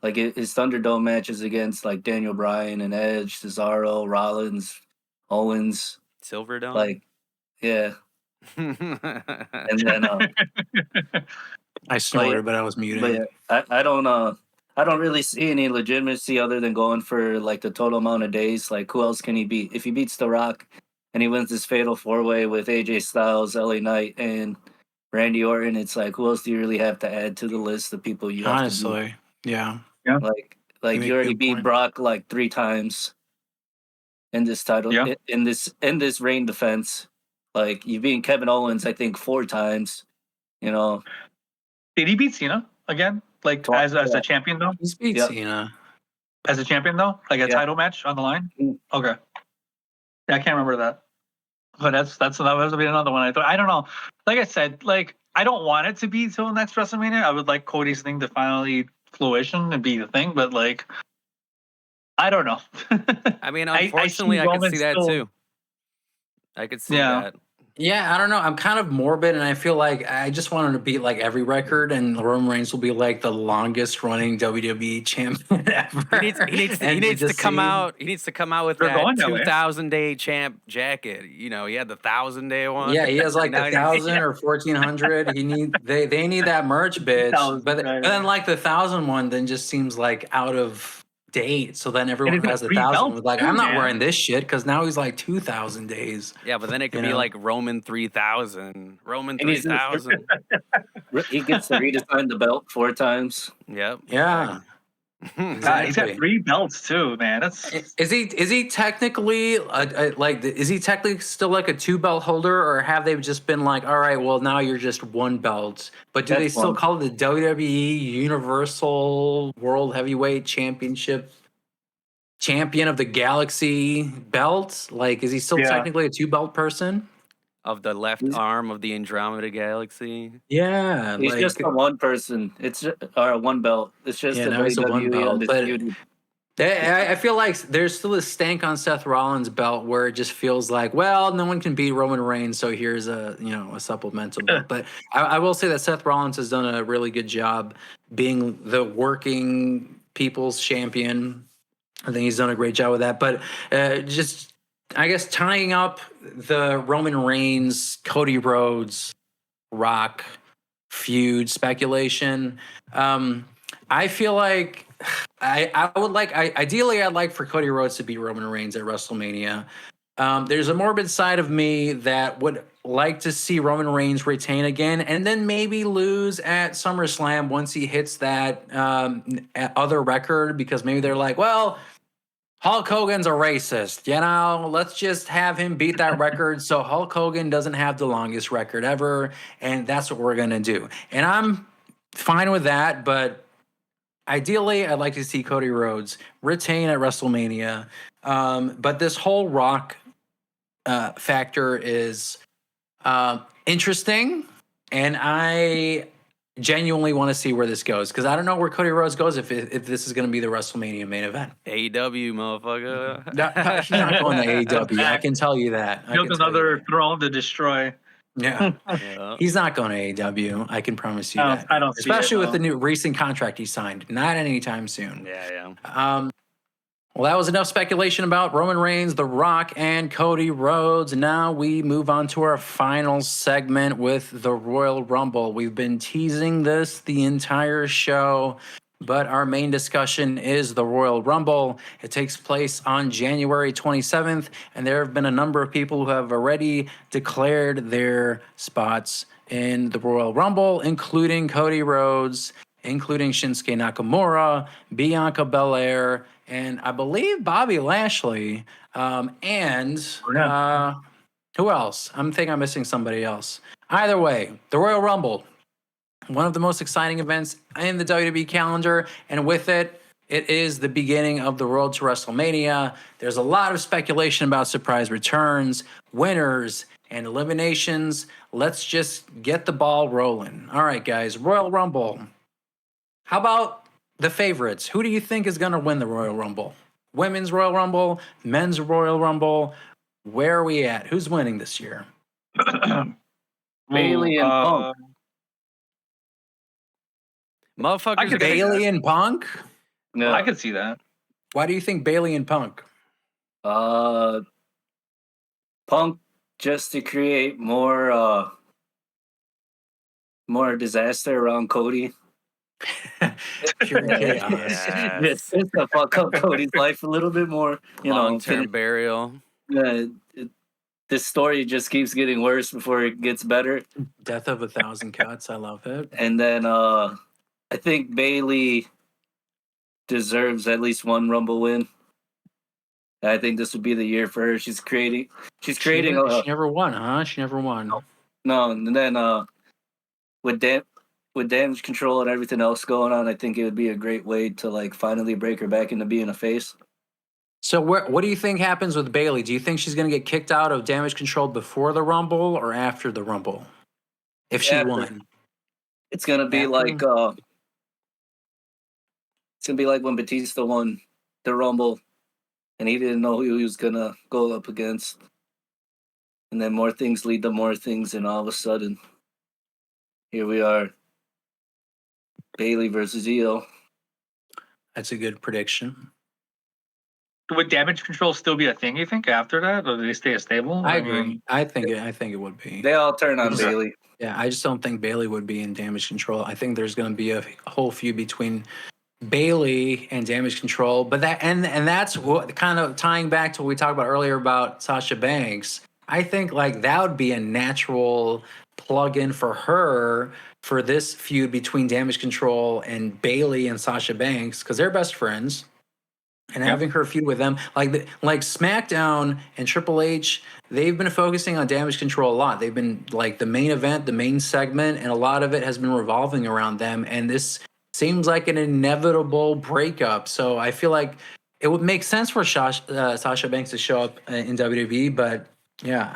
like his Thunderdome matches against like Daniel Bryan and Edge, Cesaro, Rollins, Owens, Silverdome. Like, yeah. And then I snorted, but I was muted. But I don't really see any legitimacy other than going for like the total amount of days. Like, who else can he beat? If he beats The Rock and he wins this fatal 4-way with AJ Styles, LA Knight, and Randy Orton, it's like, who else do you really have to add to the list of people you have Honestly, to beat? Yeah. Like you already beat Brock like 3 times in this title, in this reign defense. Like you beat Kevin Owens, I think 4 times. Did he beat Cena again? Like as a champion though? He's beat Cena as a champion though, like a title match on the line. Okay. Yeah, I can't remember that. But that was be another one. I don't know. Like I said, like I don't want it to be till next WrestleMania. I would like Cody's thing to finally fruition and be the thing, but like I don't know. I mean, unfortunately, I could see that too. I could see that. Yeah, I don't know. I'm kind of morbid, and I feel like I just want him to beat like every record, and Roman Reigns will be like the longest running WWE champion ever. He needs to come out. He needs to come out with that 2,000-day champ jacket. He had the 1,000-day one. Yeah, he has like the 1,000 or 1,400. They need that merch, bitch. But then like the 1,000 one then just seems like out of date. So then everyone who has 1,000 like, I'm not wearing this shit because now he's like 2,000 days. Yeah, but then it could be like Roman 3,000. Roman 3,000. He gets to redesign the belt 4 times. Yep. Yeah. Exactly. He's got 3 belts too, man. Is he technically is he technically still like a 2 belt holder, or have they just been like, all right, well now you're just 1 belt? But do they still call it the WWE Universal World Heavyweight Championship Champion of the Galaxy belt? Like, is he still technically a 2 belt person? Of the left arm of the Andromeda Galaxy. Yeah, he's just a 1 person. It's or 1 belt. It's just now he's a 1 belt. But I feel like there's still a stank on Seth Rollins' belt where it just feels like, well, no one can beat Roman Reigns, so here's a supplemental belt. But I will say that Seth Rollins has done a really good job being the working people's champion. I think he's done a great job with that. But I guess tying up the Roman Reigns, Cody Rhodes, Rock feud speculation, I feel like ideally I'd like for Cody Rhodes to beat Roman Reigns at WrestleMania. There's a morbid side of me that would like to see Roman Reigns retain again and then maybe lose at SummerSlam once he hits that other record, because maybe they're like, well, Hulk Hogan's a racist, let's just have him beat that record so Hulk Hogan doesn't have the longest record ever, and that's what we're going to do. And I'm fine with that, but ideally, I'd like to see Cody Rhodes retain at WrestleMania. But this whole Rock factor is interesting, and I genuinely want to see where this goes, because I don't know where Cody Rhodes goes if this is going to be the WrestleMania main event. AEW, motherfucker. No, he's not going to AEW. I can tell you that. Build another throne to destroy. Yeah. Yeah. He's not going to AEW. I can promise you that. I don't see Especially it, with the new recent contract he signed. Not anytime soon. Yeah. Well, that was enough speculation about Roman Reigns, The Rock, and Cody Rhodes. Now we move on to our final segment with the Royal Rumble. We've been teasing this the entire show, but our main discussion is the Royal Rumble. It takes place on January 27th, and there have been a number of people who have already declared their spots in the Royal Rumble, including Cody Rhodes, including Shinsuke Nakamura, Bianca Belair, and I believe Bobby Lashley, and who else? I'm thinking I'm missing somebody else. Either way, the Royal Rumble, one of the most exciting events in the WWE calendar, and with it, it is the beginning of the road to WrestleMania. There's a lot of speculation about surprise returns, winners, and eliminations. Let's just get the ball rolling. All right, guys, Royal Rumble. How about the favorites? Who do you think is going to win the Royal Rumble? Women's Royal Rumble, men's Royal Rumble. Where are we at? Who's winning this year? Bailey and Punk. Motherfuckers. Bailey and Punk? No, I could see that. Why do you think Bailey and Punk? Punk just to create more disaster around Cody. Pure chaos. Yes. Just to fuck up Cody's life a little bit more. Long-term burial. This story just keeps getting worse before it gets better. Death of 1,000 cuts. I love it. And then I think Bailey deserves at least one Rumble win. I think this would be the year for her. She's creating. She never won, huh? She never won. No, and then with Damage Control and everything else going on, I think it would be a great way to finally break her back into being a face. So what do you think happens with Bailey? Do you think she's going to get kicked out of Damage Control before the Rumble or after the Rumble? If she won. It's going to be when Batista won the Rumble and he didn't know who he was going to go up against. And then more things lead to more things, and all of a sudden, here we are. Bailey versus Io. That's a good prediction. Would Damage Control still be a thing, you think, after that? Or do they stay stable? I agree. I think it would be. They all turn on Bailey. Yeah, I just don't think Bailey would be in Damage Control. I think there's going to be a whole feud between Bailey and Damage Control. But that's what kind of tying back to what we talked about earlier about Sasha Banks. I think that would be a natural plug-in for her for this feud between Damage Control and Bailey and Sasha Banks, because they're best friends. And having her feud with them, like SmackDown and Triple H, they've been focusing on Damage Control a lot. They've been the main event, the main segment, and a lot of it has been revolving around them. And this seems like an inevitable breakup. So I feel like it would make sense for Sasha Banks to show up in WWE, but yeah,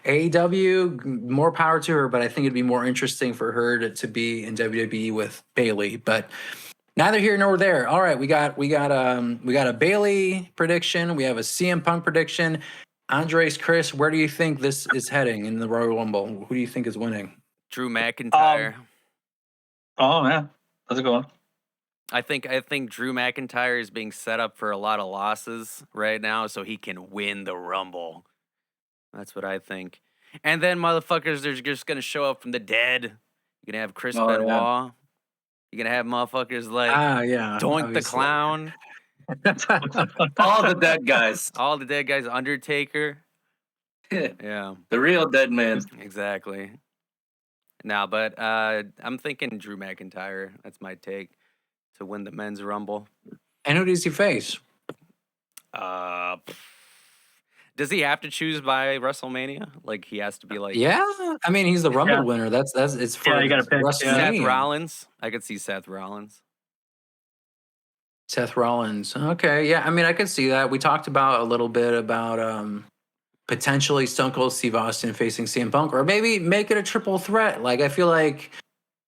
AEW, more power to her, but I think it'd be more interesting for her to be in WWE with Bailey. But neither here nor there. All right, we got a Bailey prediction. We have a CM Punk prediction. Andres, Chris, where do you think this is heading in the Royal Rumble? Who do you think is winning? Drew McIntyre. Oh man, how's it going? I think Drew McIntyre is being set up for a lot of losses right now, so he can win the Rumble. That's what I think. And then motherfuckers, they're just gonna show up from the dead. You're gonna have Chris Benoit. Yeah. You're gonna have motherfuckers like Doink Doink the Clown. All the dead guys. All the dead guys, Undertaker. The Yeah, real dead man. exactly. Now, but I'm thinking Drew McIntyre. That's my take to win the men's rumble. And who does he face? Does he have to choose by WrestleMania? Like he has to be like Yeah, I mean he's the Rumble Yeah. winner. That's it's for Yeah, you gotta pick, yeah. Seth WrestleMania. Rollins? I could see Seth Rollins. Seth Rollins. Okay, yeah. I mean I could see that. We talked about a little bit about potentially Stone Cold Steve Austin facing CM Punk, or maybe make it a triple threat. Like I feel like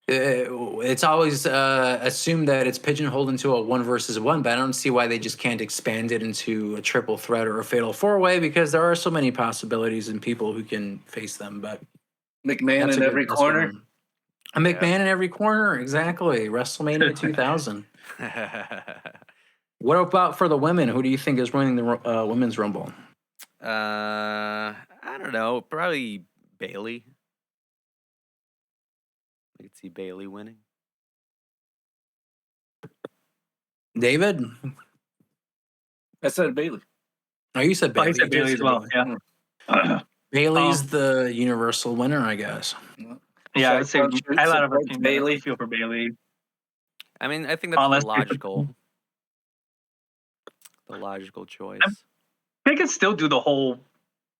it's always assumed that it's pigeonholed into a 1-versus-1, but I don't see why they just can't expand it into a triple threat or a fatal 4-way, because there are so many possibilities and people who can face them. But McMahon that's in a every good corner. one. A McMahon in every corner, exactly. WrestleMania 2000. What about for the women? Who do you think is winning the women's Rumble? I don't know. Probably Bailey. I could see Bailey winning. David? I said Bailey. Oh, you said Oh, Bailey. he said You did Bailey say as well. Bailey. Yeah. Bailey's the universal winner, I guess. Yeah, I would say I Chi-Town lot of our supports team Bailey. feel for Bailey. I mean, I think that's Unless the logical choice. They can still do the whole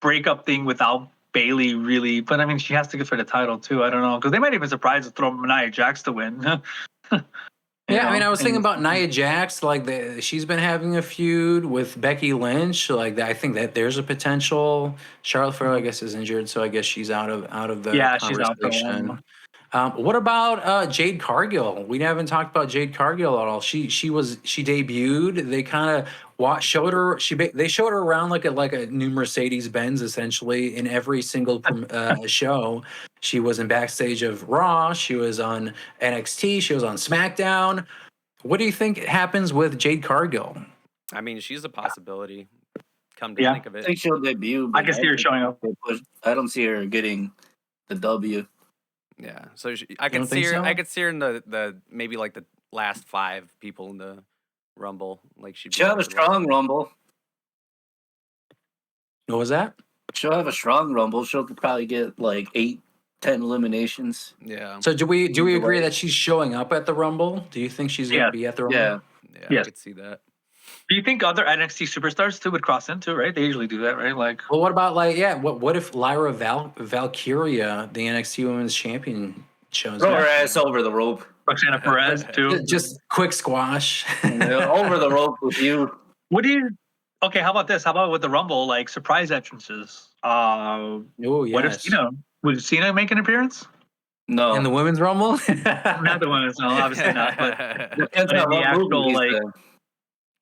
breakup thing without Bailey, really. But I mean, she has to get for the title too. I don't know, because they might even surprise to throw Nia Jax to win. Yeah, I mean, I was thinking about Nia Jax. Like, she's been having a feud with Becky Lynch. Like, I think that there's a potential. Charlotte Flair, I guess, is injured, so I guess she's out of the Yeah, she's out for a conversation. while. What about Jade Cargill? We haven't talked about Jade Cargill at all. She debuted. They kind of showed her. They showed her around like a new Mercedes Benz, essentially, in every single show. She was in backstage of Raw. She was on NXT. She was on SmackDown. What do you think happens with Jade Cargill? I mean, she's a possibility. Come to Yeah. think of I it. think she'll debut. I but can see her showing up. I don't see her getting the W. Yeah, so I don't could see think her. so? I could see her in the maybe like the last 5 people in the Rumble. Like She'll have a strong Rumble. What was that? She'll have a strong Rumble. She'll probably get like 8-10 eliminations. Yeah, So do we Either agree way. that she's showing up at the Rumble? Do you think she's going to Yeah. be at the Rumble? Yeah. yeah, Yes. I could see that. Do you think other NXT superstars too would cross into, right? They usually do that, right? Like, Well, what about what if Lyra Valkyria, the NXT Women's Champion, shows Throw her up? ass over the rope. Roxana Perez too. Just quick squash. Over the rope with you. What do you? Okay, how about this? How about with the Rumble, like surprise entrances? Oh, What if yes. would Cena make an appearance? No. In the Women's Rumble? Not the one. No, obviously not. But Depends in on the what actual, movie he's like- in.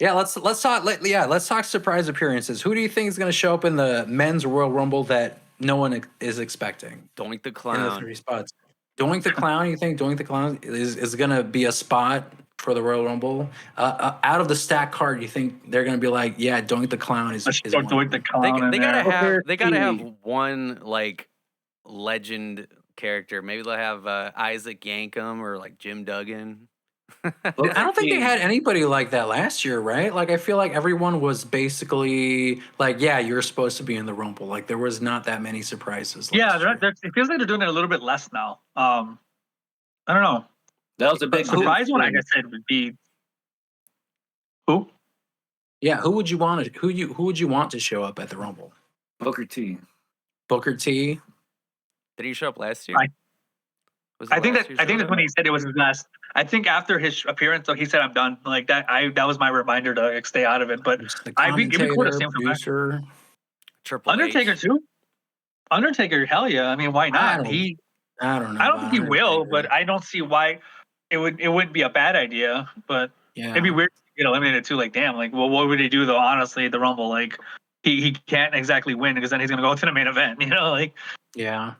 Yeah, let's talk surprise appearances. Who do you think is going to show up in the Men's Royal Rumble that no one is expecting? Doink the In the Clown. 3 spots. Doink the Clown, you think Doink the Clown is going to be a spot for the Royal Rumble? Out of the stack card, you think they're going to be like, yeah, Doink the Clown is Let's is throw one. Doink the Clown They in gotta there. have one like legend character. Maybe they'll have Isaac Yankem or like Jim Duggan. I don't think they had anybody like that last year, right? Like, I feel like everyone was basically like, yeah, you're supposed to be in the Rumble. Like, there was not that many surprises. Yeah, last year. it feels like they're doing it a little bit less now. I don't know. That was a big Surprise one, like I said, would be who? Yeah, who would you want to show up at the Rumble? Booker T. Booker T. Did he show up last year? I think that's when he said it was his last. I think after his appearance, so he said, "I'm done." Like that. That was my reminder to like, stay out of it. But The it'd be cool to see him come back. producer. Triple Undertaker H. too. Undertaker, hell yeah. I mean, why I not? don't know. I don't think he about will, Undertaker. but I don't see why it wouldn't be a bad idea. But Yeah. it'd be weird to get eliminated too. Like, damn. Like, well, what would he do though? Honestly, at the Rumble, like he can't exactly win because then he's gonna go to the main event. You know, like Yeah.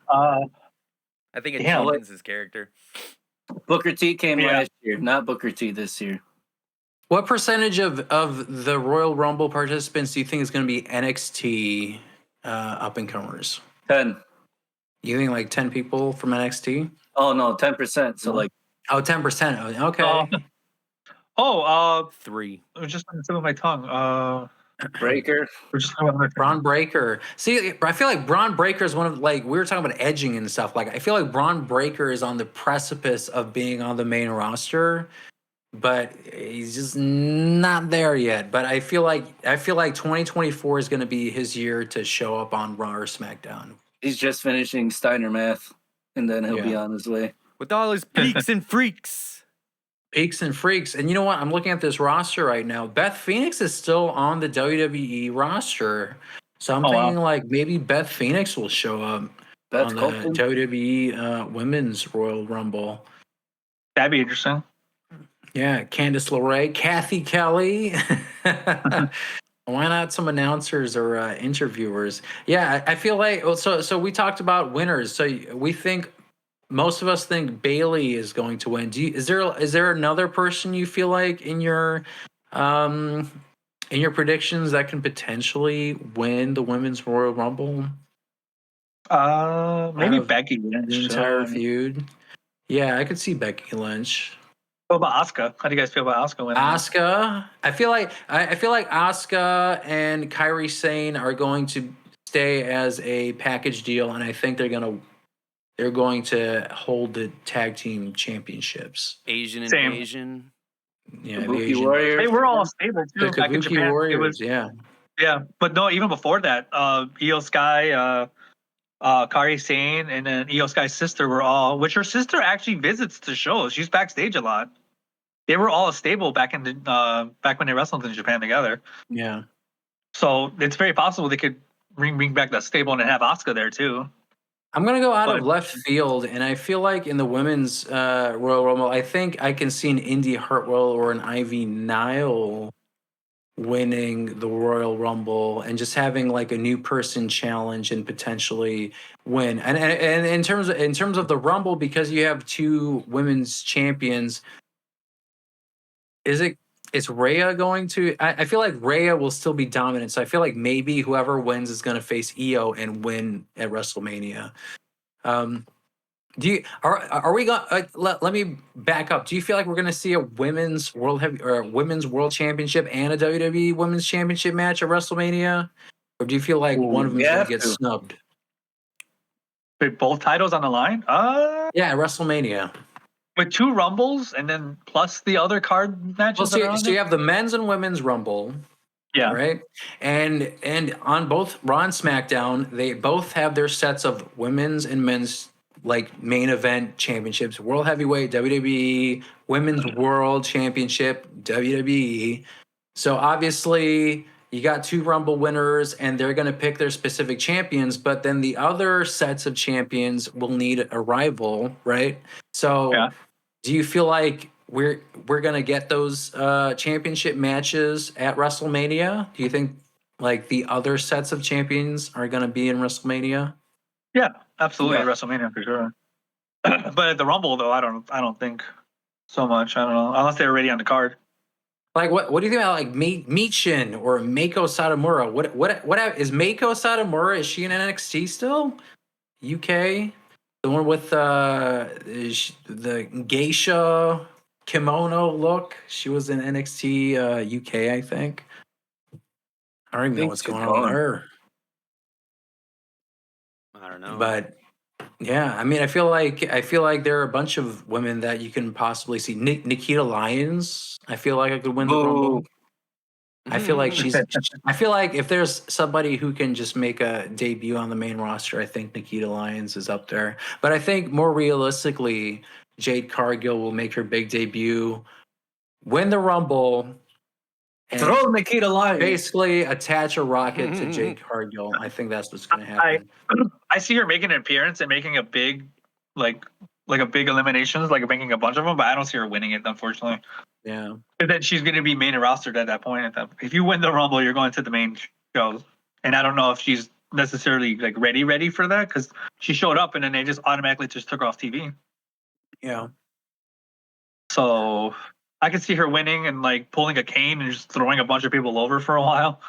I think it Yeah, cheapens his character. Booker T came Yeah. last year, not Booker T this year. What percentage of the Royal Rumble participants do you think is going to be NXT up and comers? 10. You think like 10 people from NXT? Oh no, 10%. So like 10%. Okay. 3. it was just on the tip of my tongue. Breaker. We're just talking about Braun Breaker. See, I feel like Braun Breaker is one of, like, we were talking about edging and stuff. Like, I feel like Braun Breaker is on the precipice of being on the main roster, but he's just not there yet. But I feel like 2024 is going to be his year to show up on Raw or SmackDown. He's just finishing Steiner math, and then he'll be on his way. With all his peaks and freaks. Peaks and freaks. And you know what? I'm looking at this roster right now. Beth Phoenix is still on the WWE roster. So I'm thinking like maybe Beth Phoenix will show up on the WWE Women's Royal Rumble. That'd be interesting. Yeah, Candice LeRae, Kathy Kelly. Why not some announcers or interviewers? Yeah, I feel like so we talked about winners. So we think most of us think Bailey is going to win. Is there another person you feel like in your predictions that can potentially win the Women's Royal Rumble? Maybe Becky Lynch. The entire feud. Yeah, I could see Becky Lynch. What about Asuka? How do you guys feel about Asuka winning? Asuka, I feel like Asuka and Kairi Sane are going to stay as a package deal, and I think they're going to hold the tag team championships. Asian and Same. Asian. Yeah, Kabuki Warriors. They were all stable too. The Back in Kabuki Japan. Warriors, Yeah, but no, even before that, Io Sky, Kairi Sane, and then Io Sky's sister were all. Which her sister actually visits the shows. She's backstage a lot. They were all stable back in the back when they wrestled in Japan together. Yeah. So it's very possible they could bring back that stable and have Asuka there too. I'm gonna go out of left field, and I feel like in the women's Royal Rumble, I think I can see an Indy Hartwell or an Ivy Nile winning the Royal Rumble and just having like a new person challenge and potentially win. And in terms of the Rumble, because you have two women's champions, is Rhea going to? I feel like Rhea will still be dominant, so I feel like maybe whoever wins is going to face Io and win at WrestleMania. Are we going? Let me back up. Do you feel like we're going to see a women's world championship and a WWE women's championship match at WrestleMania, or do you feel like one of them is going to get snubbed? With both titles on the line? Yeah, WrestleMania. With two Rumbles and then plus the other card matches. Well, so you have the men's and women's Rumble. Yeah. Right. And on both Raw and SmackDown, they both have their sets of women's and men's like main event championships. World Heavyweight, WWE, Women's World Championship, WWE. So obviously you got two Rumble winners and they're going to pick their specific champions, but then the other sets of champions will need a rival, right? So do you feel like we're going to get those championship matches at WrestleMania? Do you think like the other sets of champions are going to be in WrestleMania? Yeah, absolutely. WrestleMania for sure. But at the Rumble though, I don't think so much. I don't know. Unless they're already on the card. Like what do you think about like Michin or Meiko Satomura? What is Meiko Satomura? Is she in NXT still? UK? The one with the geisha kimono look. She was in NXT UK, I think. I don't even know what's going on with her. I don't know. But yeah, I mean, I feel like there are a bunch of women that you can possibly see. Nikita Lyons, I feel like I could win the Rumble. I feel like I feel like if there's somebody who can just make a debut on the main roster, I think Nikita Lyons is up there. But I think more realistically, Jade Cargill will make her big debut, win the Rumble, and throw Nikita Lyons. Basically attach a rocket to Jade Cargill. I think that's what's going to happen. I see her making an appearance and making a big, like a big eliminations, like making a bunch of them, but I don't see her winning it, unfortunately. Yeah. And then she's going to be main rostered at that point. If you win the Rumble, you're going to the main show. And I don't know if she's necessarily like ready for that because she showed up and then they just automatically just took her off TV. Yeah. So I could see her winning and like pulling a cane and just throwing a bunch of people over for a while.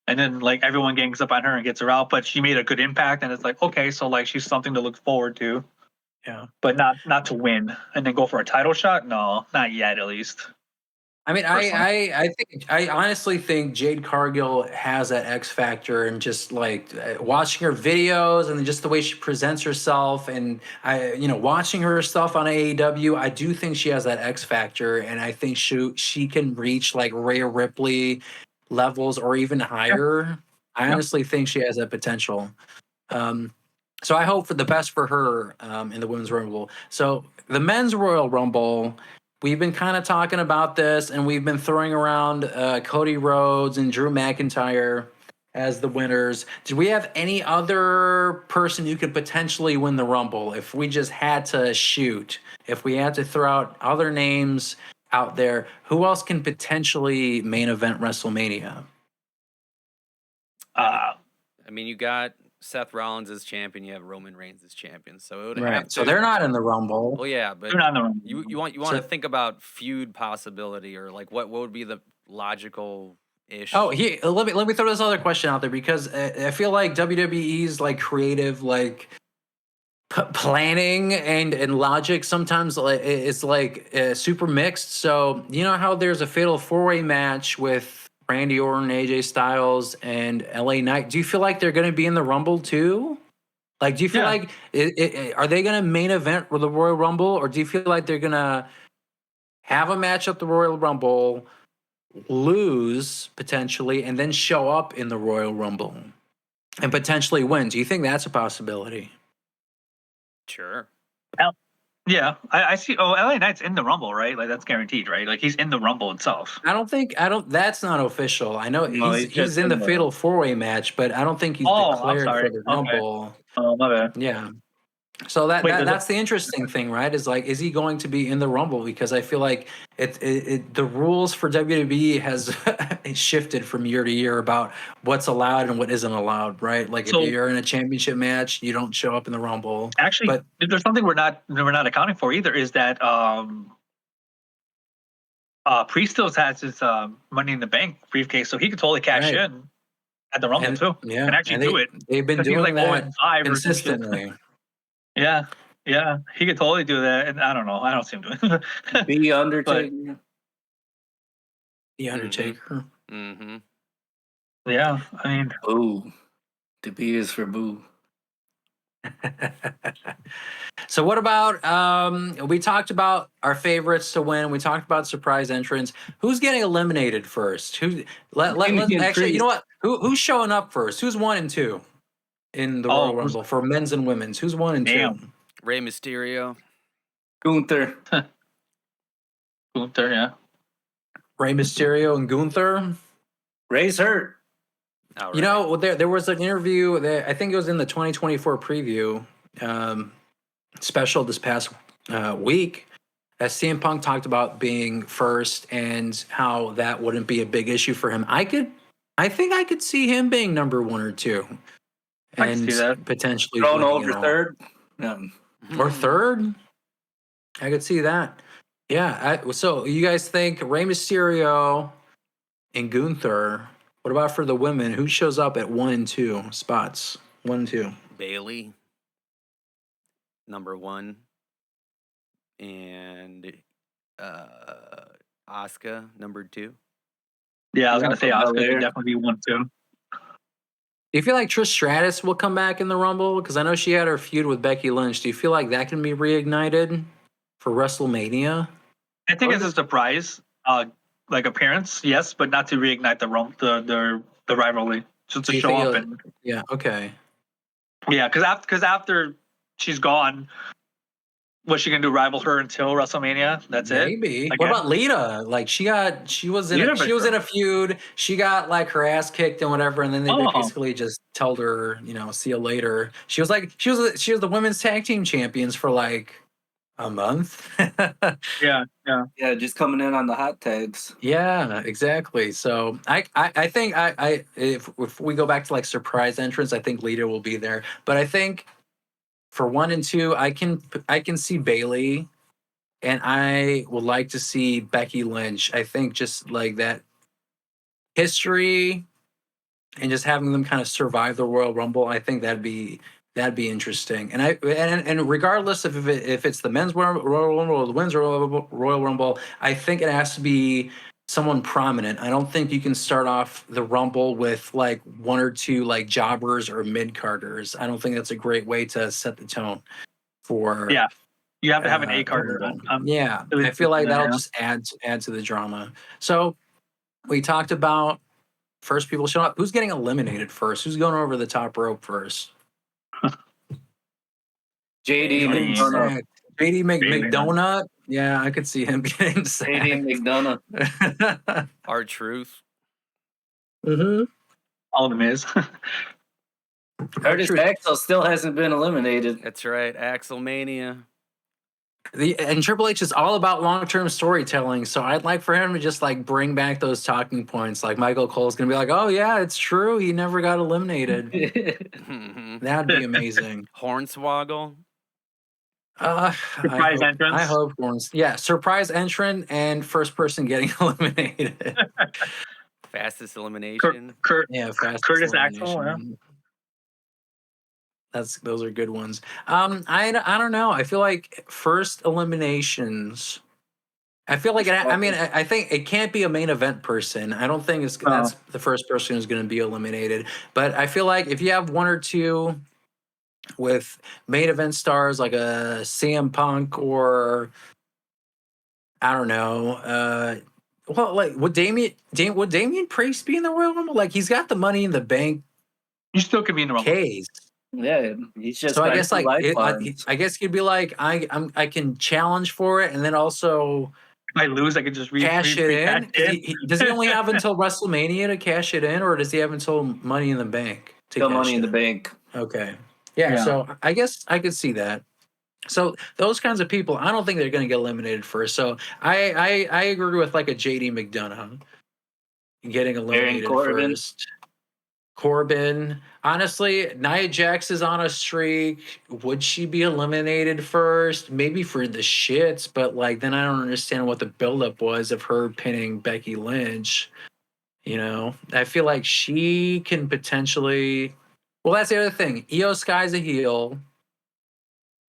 And then like everyone gangs up on her and gets her out. But she made a good impact and it's like, okay, so like she's something to look forward to. Yeah. But not to win and then go for a title shot? No, not yet at least. I mean, personally. I honestly think Jade Cargill has that X factor, and just like watching her videos and just the way she presents herself, and watching her stuff on AEW, I do think she has that X factor, and I think she can reach like Rhea Ripley levels or even Yeah, higher. I yeah. honestly think she has that potential. Um, so I hope for the best for her in the Women's Rumble. So the Men's Royal Rumble, we've been kind of talking about this, and we've been throwing around Cody Rhodes and Drew McIntyre as the winners. Do we have any other person who could potentially win the Rumble if we just had to shoot? If we had to throw out other names out there, who else can potentially main event WrestleMania? I mean, you got Seth Rollins as champion, you have Roman Reigns as champion, so it would have Right. So to. they're not in the Rumble. Well, yeah, but They're not in the room. you want So to think about feud possibility, or like what would be the logical ish. Oh, let me throw this other question out there, because I feel like WWE's like creative like planning and logic sometimes it's like super mixed. So you know how there's a fatal 4-way match with Randy Orton, AJ Styles, and LA Knight. Do you feel like they're going to be in the Rumble too? Like, do you feel Yeah. like are they going to main event with the Royal Rumble, or do you feel like they're going to have a match at the Royal Rumble, lose potentially, and then show up in the Royal Rumble and potentially win? Do you think that's a possibility? Sure. Yeah, I see. Oh, LA Knight's in the Rumble, right? Like that's guaranteed, right? Like he's in the Rumble itself. I don't that's not official. I know No, he's he's just in the in the fatal 4-way match, but I don't think he's Oh, I'm declared sorry. for the Okay. Rumble. Oh, my bad. Yeah. So Wait, does it? that's the interesting thing, right? Is like, is he going to be in the Rumble? Because I feel like the rules for WWE has shifted from year to year about what's allowed and what isn't allowed, right? Like if So you're in a championship match, you don't show up in the Rumble. actually, But there's something we're not accounting for either. Is that Priest still has his Money in the Bank briefcase, so he could totally cash right, in at the Rumble and too, yeah, and actually and do it they've been because he's doing like that 0-5 or some shit. consistently. Yeah, yeah, he could totally do that, and I don't know. I don't see him doing it. Be But Undertaker. The Undertaker. Mm-hmm. yeah, I mean, Boo. The B is for boo. So what about we talked about our favorites to win. We talked about surprise entrants. Who's getting eliminated first? Let's Damian actually, you know Priest. what? Who's showing up first? Who's 1 and 2 in the Royal oh, who's Rumble for men's and women's? Who's 1 and 2? damn, Rey Mysterio. Gunther. Gunther, yeah. Rey Mysterio and Gunther. Ray's hurt. All right. You know, there was an interview that I think it was in the 2024 preview special this past week. As CM Punk talked about being first and how that wouldn't be a big issue for him. I think I could see him being number 1 or 2, I can and see that. potentially Thrown winning over it all. third. Or third. I could see that. Yeah. So you guys think Rey Mysterio and Gunther? What about for the women? Who shows up at 1 and 2 spots? 1 and 2. Bailey, number 1, and Asuka, number 2. Yeah, I was gonna say Bianca Oscar could Belair. definitely be 1 too. Do you feel like Trish Stratus will come back in the Rumble? Because I know she had her feud with Becky Lynch. Do you feel like that can be reignited for WrestleMania? I think it's a surprise, like appearance, yes, but not to reignite the rivalry, just to Do you show think up it'll- and Yeah. Okay. yeah, because after she's gone, what's she gonna do? Rival her until WrestleMania? That's it. Maybe. What Again? about Lita? Like she was in Lita a, for she was sure. in a feud. She got like her ass kicked and whatever, and then they Oh. basically just told her, see you later. She was the women's tag team champions for like a month. Yeah, yeah. Yeah, just coming in on the hot tags. Yeah, exactly. So I think if we go back to like surprise entrance, I think Lita will be there. But I think for 1 and 2, I can see Bailey, and I would like to see Becky Lynch. I think just like that history and just having them kind of survive the Royal Rumble, I think that'd be interesting. And regardless if it's the men's Royal Rumble or the women's Royal Rumble, I think it has to be someone prominent. I don't think you can start off the Rumble with like one or two like jobbers or mid-carders. I don't think that's a great way to set the tone for Yeah, you have to have an the A Carter. Rumble. I'm Yeah, really I feel like there, that'll yeah. just add to the drama. So we talked about first people showing up. Who's getting eliminated first? Who's going over the top rope first? JD Please. McDonough. JD JD. McDonough. Yeah, I could see him getting JD sacked. McDonough. R-Truth. Mm-hmm. All of them is. Curtis Axel still hasn't been eliminated. That's right. Axelmania. And Triple H is all about long-term storytelling, so I'd like for him to just like bring back those talking points. Like Michael Cole's gonna be like, "Oh yeah, it's true. He never got eliminated." That'd be amazing. Hornswoggle. Surprise entrance. I hope Horns. Yeah, surprise entrant and first person getting eliminated. Fastest elimination. Yeah, fast Curtis Axel. Yeah. Those are good ones. I don't know. I feel like first eliminations. I feel like I think it can't be a main event person. I don't think that's the first person who's going to be eliminated. But I feel like if you have one or two with main event stars like a CM Punk or I don't know. Well, like would Damian Priest be in the Royal Rumble? Like he's got the Money in the Bank You still could be in the Rumble. case. Yeah, he's just. So I guess like I guess you'd be like I can challenge for it, and then also If I lose, I could just cash it in. Does he only have until WrestleMania to cash it in, or does he have until Money in the Bank to Still cash Money it in the Bank. Okay, yeah. So I guess I could see that. So those kinds of people, I don't think they're going to get eliminated first. So I agree with like a JD McDonough getting eliminated first. Corbin. Honestly, Nia Jax is on a streak. Would she be eliminated first? Maybe for the shits, but like then I don't understand what the buildup was of her pinning Becky Lynch. You know, I feel like she can potentially. Well, that's the other thing. Io Sky's a heel,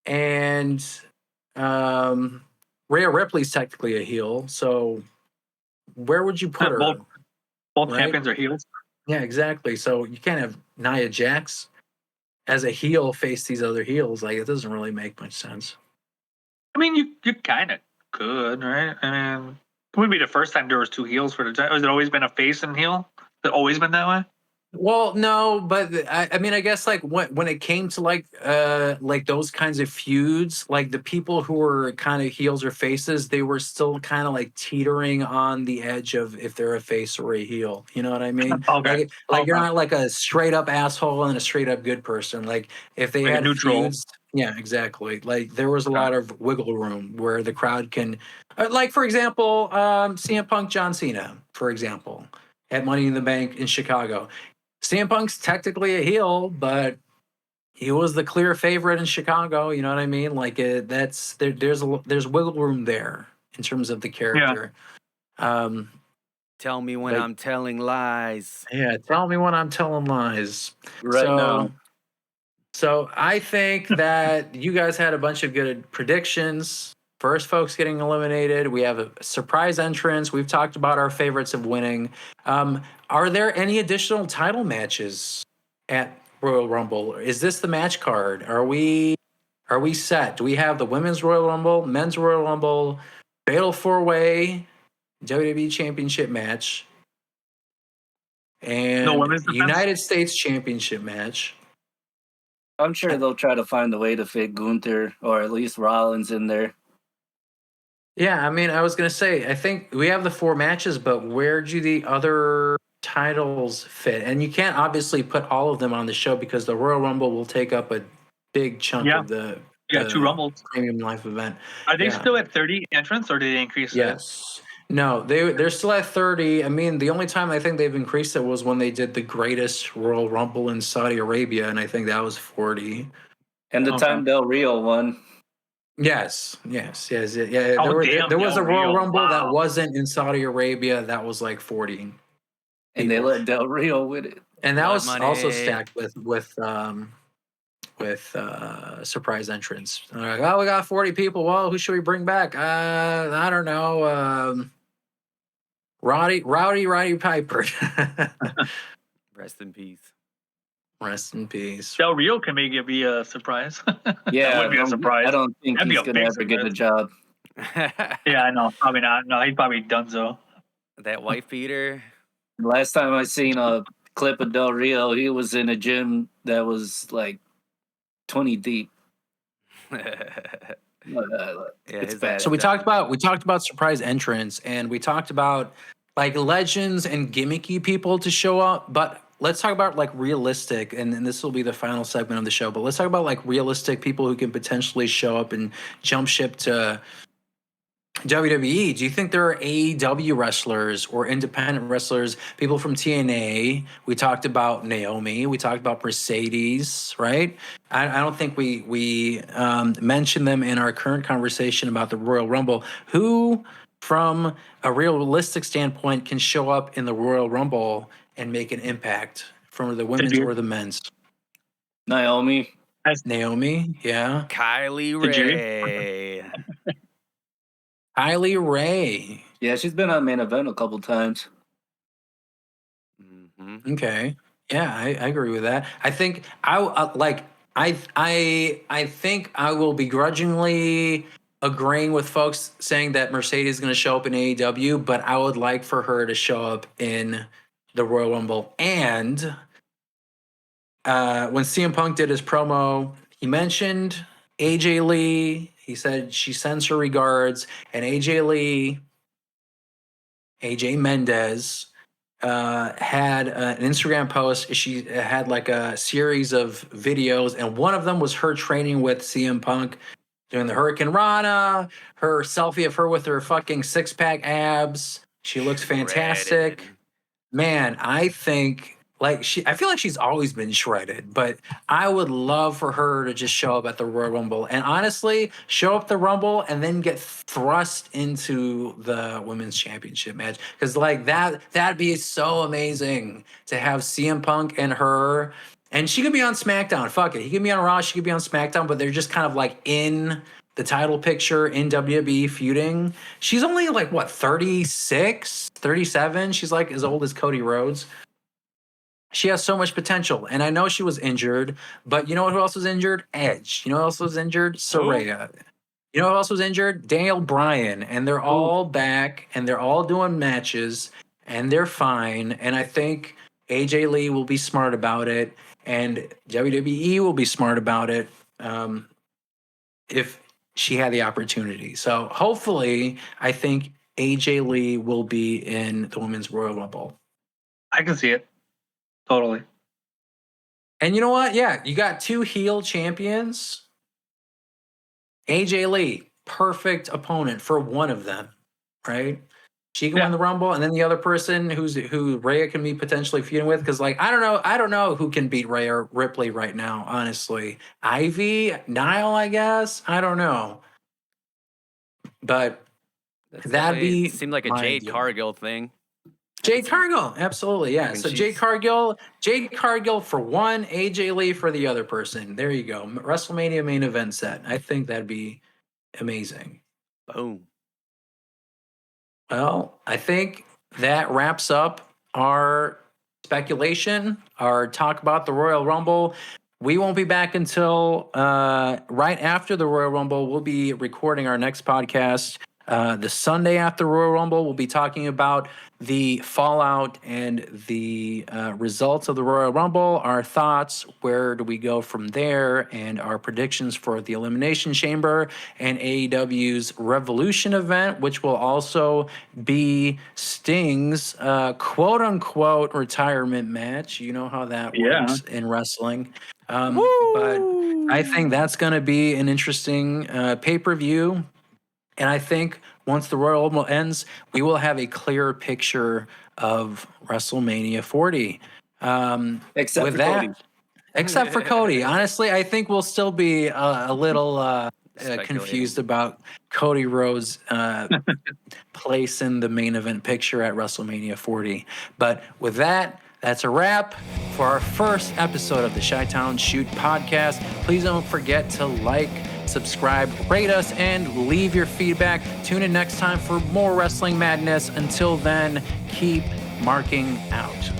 and Rhea Ripley's technically a heel. So where would you put her? Both champions are heels. Yeah, exactly. So you can't have Nia Jax as a heel face these other heels. Like it doesn't really make much sense. I mean, you kind of could, right? I mean, it wouldn't be the first time there was two heels for the. Has it always been a face and heel? Has it always been that way? Well, no, but I mean, I guess like when it came to like those kinds of feuds, like the people who were kind of heels or faces, they were still kind of like teetering on the edge of if they're a face or a heel. You know what I mean? Okay. Like you're not like a straight up asshole and a straight up good person. Like if they Like had neutral. feuds, yeah, exactly. Like there was a lot of wiggle room where the crowd can, like for example, CM Punk, John Cena, for example, at Money in the Bank in Chicago. CM Punk's technically a heel, but he was the clear favorite in Chicago. You know what I mean? Like there's wiggle room there in terms of the character. Yeah. Tell me when I'm telling lies. Yeah, tell me when I'm telling lies. Now. So I think that you guys had a bunch of good predictions. First folks getting eliminated. We have a surprise entrance. We've talked about our favorites of winning. Are there any additional title matches at Royal Rumble? Is this the match card? Are we set? Do we have the Women's Royal Rumble, Men's Royal Rumble, Fatal 4-Way, WWE Championship match, and United States Championship match? I'm sure they'll try to find a way to fit Gunther or at least Rollins in there. Yeah, I mean, I was going to say, I think we have the 4 matches, but where do the other titles fit? And you can't obviously put all of them on the show because the Royal Rumble will take up a big chunk of the 2 Rumbles premium live event. Are they still at 30 entrants or did they increase it? Yes. No, they're still at 30. I mean, the only time I think they've increased it was when they did the greatest Royal Rumble in Saudi Arabia, and I think that was 40. And the time Del Rio won. Yes. Yeah. There was a Royal Rumble that wasn't in Saudi Arabia that was like 40. And they let Del Rio win it. And that was also stacked with surprise entrance. Like, oh, we got 40 people. Well, who should we bring back? I don't know. Roddy Piper. Rest in peace. Rest in peace. Del Rio can maybe be a surprise. Yeah, that would be a surprise. I don't think That'd be he's a gonna big ever get a surprise. job. Yeah, I know. Probably not. No, he's probably donezo. That wife beater. Last time I seen a clip of Del Rio, he was in a gym that was like 20 deep. It's his bad. ass So we talked definitely- about surprise entrance, and we talked about like legends and gimmicky people to show up, but let's talk about like realistic, and this will be the final segment of the show, but let's talk about like realistic people who can potentially show up and jump ship to WWE. Do you think there are AEW wrestlers or independent wrestlers, people from TNA? We talked about Naomi. We talked about Mercedes, right? I don't think we mentioned them in our current conversation about the Royal Rumble. Who, from a realistic standpoint, can show up in the Royal Rumble and make an impact from the women's or the men's? Naomi. Naomi, yeah. Kylie Did you? Ray. Kylie Ray. Yeah, she's been on main event a couple times. Mm-hmm. Okay. Yeah, I agree with that. I think I think I will begrudgingly agreeing with folks saying that Mercedes is going to show up in AEW, but I would like for her to show up in the Royal Rumble. And when CM Punk did his promo, he mentioned AJ Lee. He said she sends her regards, and AJ Mendez had an Instagram post. She had like a series of videos, and one of them was her training with CM Punk doing the Hurricane Rana, her selfie of her with her fucking 6-pack abs. She looks fantastic. Shredded. Man, I think I feel like she's always been shredded, but I would love for her to just show up at the Royal Rumble and honestly show up the Rumble and then get thrust into the Women's Championship match. Because like that'd be so amazing to have CM Punk and her. And she could be on SmackDown. Fuck it. He could be on Raw. She could be on SmackDown, but they're just kind of like in the title picture in WWE feuding. She's only like, what, 36, 37? She's like as old as Cody Rhodes. She has so much potential. And I know she was injured, but you know who else was injured? Edge. You know who else was injured? Saraya. You know who else was injured? Daniel Bryan. And they're all back and they're all doing matches and they're fine. And I think AJ Lee will be smart about it and WWE will be smart about it if she had the opportunity. So hopefully, I think AJ Lee will be in the Women's Royal Rumble. I can see it. Totally. And you know what? Yeah, you got two heel champions. AJ Lee, perfect opponent for one of them, right? She can win the Rumble, and then the other person who Rhea can be potentially feuding with, because like I don't know who can beat Rhea or Ripley right now, honestly. Ivy, Nile, I guess. I don't know. But that'd be It seemed like a my Jade ideal. Cargill thing. Jade Cargill, absolutely, yeah. I mean, So Jade Cargill for one, AJ Lee for the other person. There you go. WrestleMania main event set. I think that'd be amazing. Boom. Well, I think that wraps up our speculation, our talk about the Royal Rumble. We won't be back until right after the Royal Rumble. We'll be recording our next podcast the Sunday after Royal Rumble. We'll be talking about the fallout and the results of the Royal Rumble, our thoughts, where do we go from there, and our predictions for the Elimination Chamber and AEW's Revolution event, which will also be Sting's quote-unquote retirement match. You know how that works in wrestling. But I think that's going to be an interesting pay-per-view. And I think once the Royal Rumble ends, we will have a clearer picture of WrestleMania 40. Except for Cody. Except for Cody. Honestly, I think we'll still be a little confused about Cody Rhodes' place in the main event picture at WrestleMania 40. But with that, that's a wrap for our first episode of the Chi-Town Shoot podcast. Please don't forget to like, subscribe, rate us, and leave your feedback. Tune in next time for more wrestling madness. Until then, keep marking out.